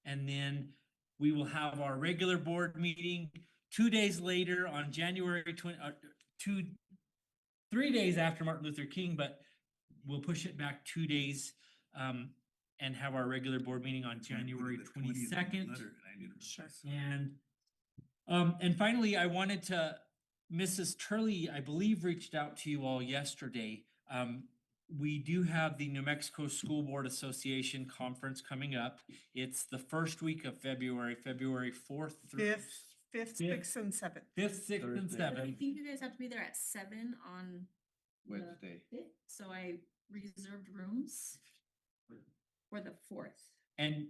S9: And then we will have our regular board meeting 2 days later on January 3 days after Martin Luther King, but we'll push it back 2 days and have our regular board meeting on January 22nd.
S1: Sure.
S9: And finally, I wanted to, Mrs. Turley, I believe, reached out to you all yesterday. We do have the New Mexico School Board Association Conference coming up. It's the first week of February, February 4th through
S1: Fifth, 6th, and 7th.
S9: 5th, 6th, and
S5: Thursday.
S7: But I
S9: 7th.
S7: think you guys have to be there at 7 on
S5: Wednesday.
S7: the 5th, so I reserved rooms for the 4th.
S9: And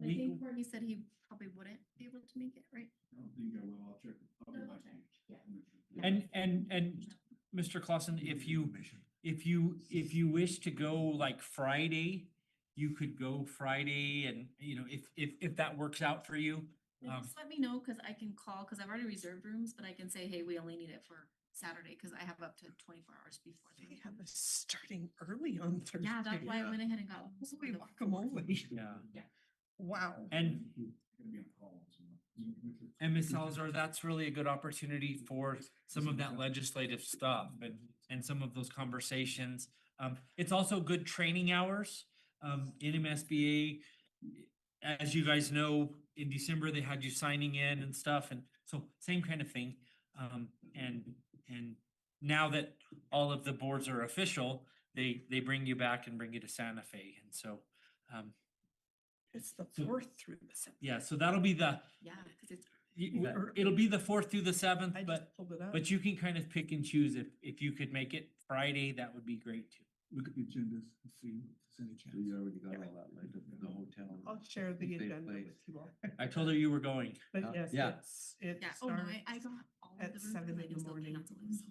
S7: I think Courtney said he probably wouldn't be able to make it, right?
S11: I don't think I will, I'll check. I'll go
S7: Double
S11: back to
S7: check,
S11: you.
S7: yeah.
S9: and Mr. Clausen, if you wish to go like Friday, you could go Friday, and you know, if that works out for you.
S7: Then just let me know, cause I can call, cause I've already reserved rooms, but I can say, hey, we only need it for Saturday, cause I have up to 24 hours before
S1: They
S7: they
S1: have us starting early on Thursday.
S7: Yeah, that's why I went ahead and got. rooms for
S1: Holy
S7: the
S1: guacamole.
S9: Yeah.
S1: Wow.
S9: And
S11: Gonna be on call, so.
S9: Ms. Salazar, that's really a good opportunity for some of that legislative stuff and some of those conversations. It's also good training hours. NMSBA, as you guys know, in December, they had you signing in and stuff, and so same kind of thing. And now that all of the boards are official, they bring you back and bring you to Santa Fe, and so
S1: It's the
S9: So-
S1: 4th through the 7th.
S9: yeah, so that'll be the,
S7: Yeah, cause it's.
S9: it'll be the 4th through the 7th,
S1: I
S9: but
S1: just pulled it up.
S9: But you can kind of pick and choose if you could make it Friday, that would be great too.
S8: Look at the agendas and see if there's any chance.
S5: You already got all that, like the hotel.
S1: I'll share the
S5: Safe
S1: agenda
S5: place.
S1: with you all.
S9: I told her you were going.
S1: But yes,
S5: Yeah.
S1: it
S7: Yeah, oh no,
S1: starts
S7: I got all
S1: at
S7: of the rooms.
S1: 7
S7: I
S1: in
S7: can
S1: the
S7: still
S1: morning
S7: cancel it, so-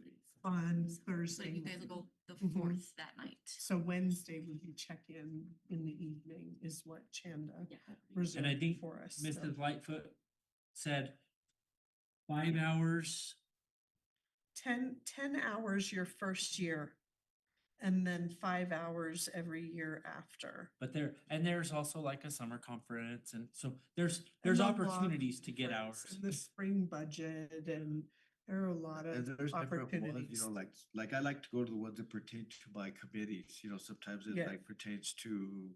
S1: on
S7: So
S1: Thursday.
S7: you guys will go the
S1: Mhm.
S7: 4th that night.
S1: So Wednesday would be check-in the evening is what Chanda
S7: Yeah.
S1: reserved
S9: And I think
S1: for us.
S9: Mrs. Lightfoot said 5 hours
S1: 10 hours your first year. And then 5 hours every year after.
S9: But there's also like a summer conference, and so there's
S1: And the law
S9: opportunities to get
S1: conference
S9: hours.
S1: and the spring budget, and there are a lot
S5: And
S1: of
S5: there's different ones, you
S1: opportunities.
S5: know, like I like to go to the ones that pertain to my committees, you know, sometimes it
S1: Yeah.
S5: like pertains to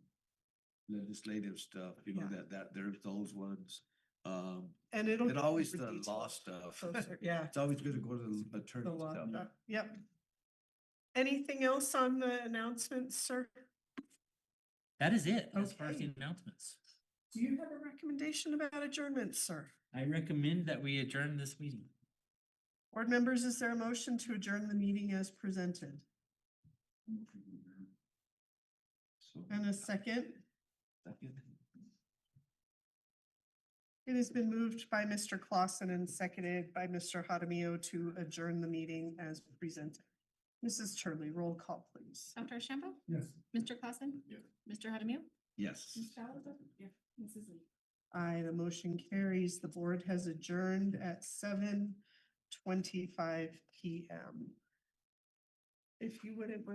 S5: legislative stuff, you know,
S1: Yeah.
S5: that there's those ones.
S1: And it'll.
S5: And
S1: get
S5: always
S1: more
S5: the law
S1: detailed
S5: stuff.
S1: closer, Yeah.
S5: It's always good to go to the attorney
S1: The law
S5: stuff.
S1: stuff, yep. Anything else on the announcements, sir?
S9: That is it, as far as the
S1: Okay.
S9: announcements.
S1: Do you have a recommendation about adjournment, sir?
S9: I recommend that we adjourn this meeting.
S1: Board members, is there a motion to adjourn the meeting as presented?
S5: So.
S1: And a second?
S5: Second.
S1: It has been moved by Mr. Clausen and seconded by Mr. Hadamio to adjourn the meeting as presented. Mrs. Turley, roll call, please.
S7: Dr. Shambo?
S8: Yes.
S7: Mr. Clausen?
S11: Yeah.
S7: Mr. Hadamio?
S5: Yes.
S7: Ms. Falliver? Yeah. Mrs. Lee?
S1: Aye, the motion carries. The board has adjourned at 7:25 PM. If you wouldn't mind.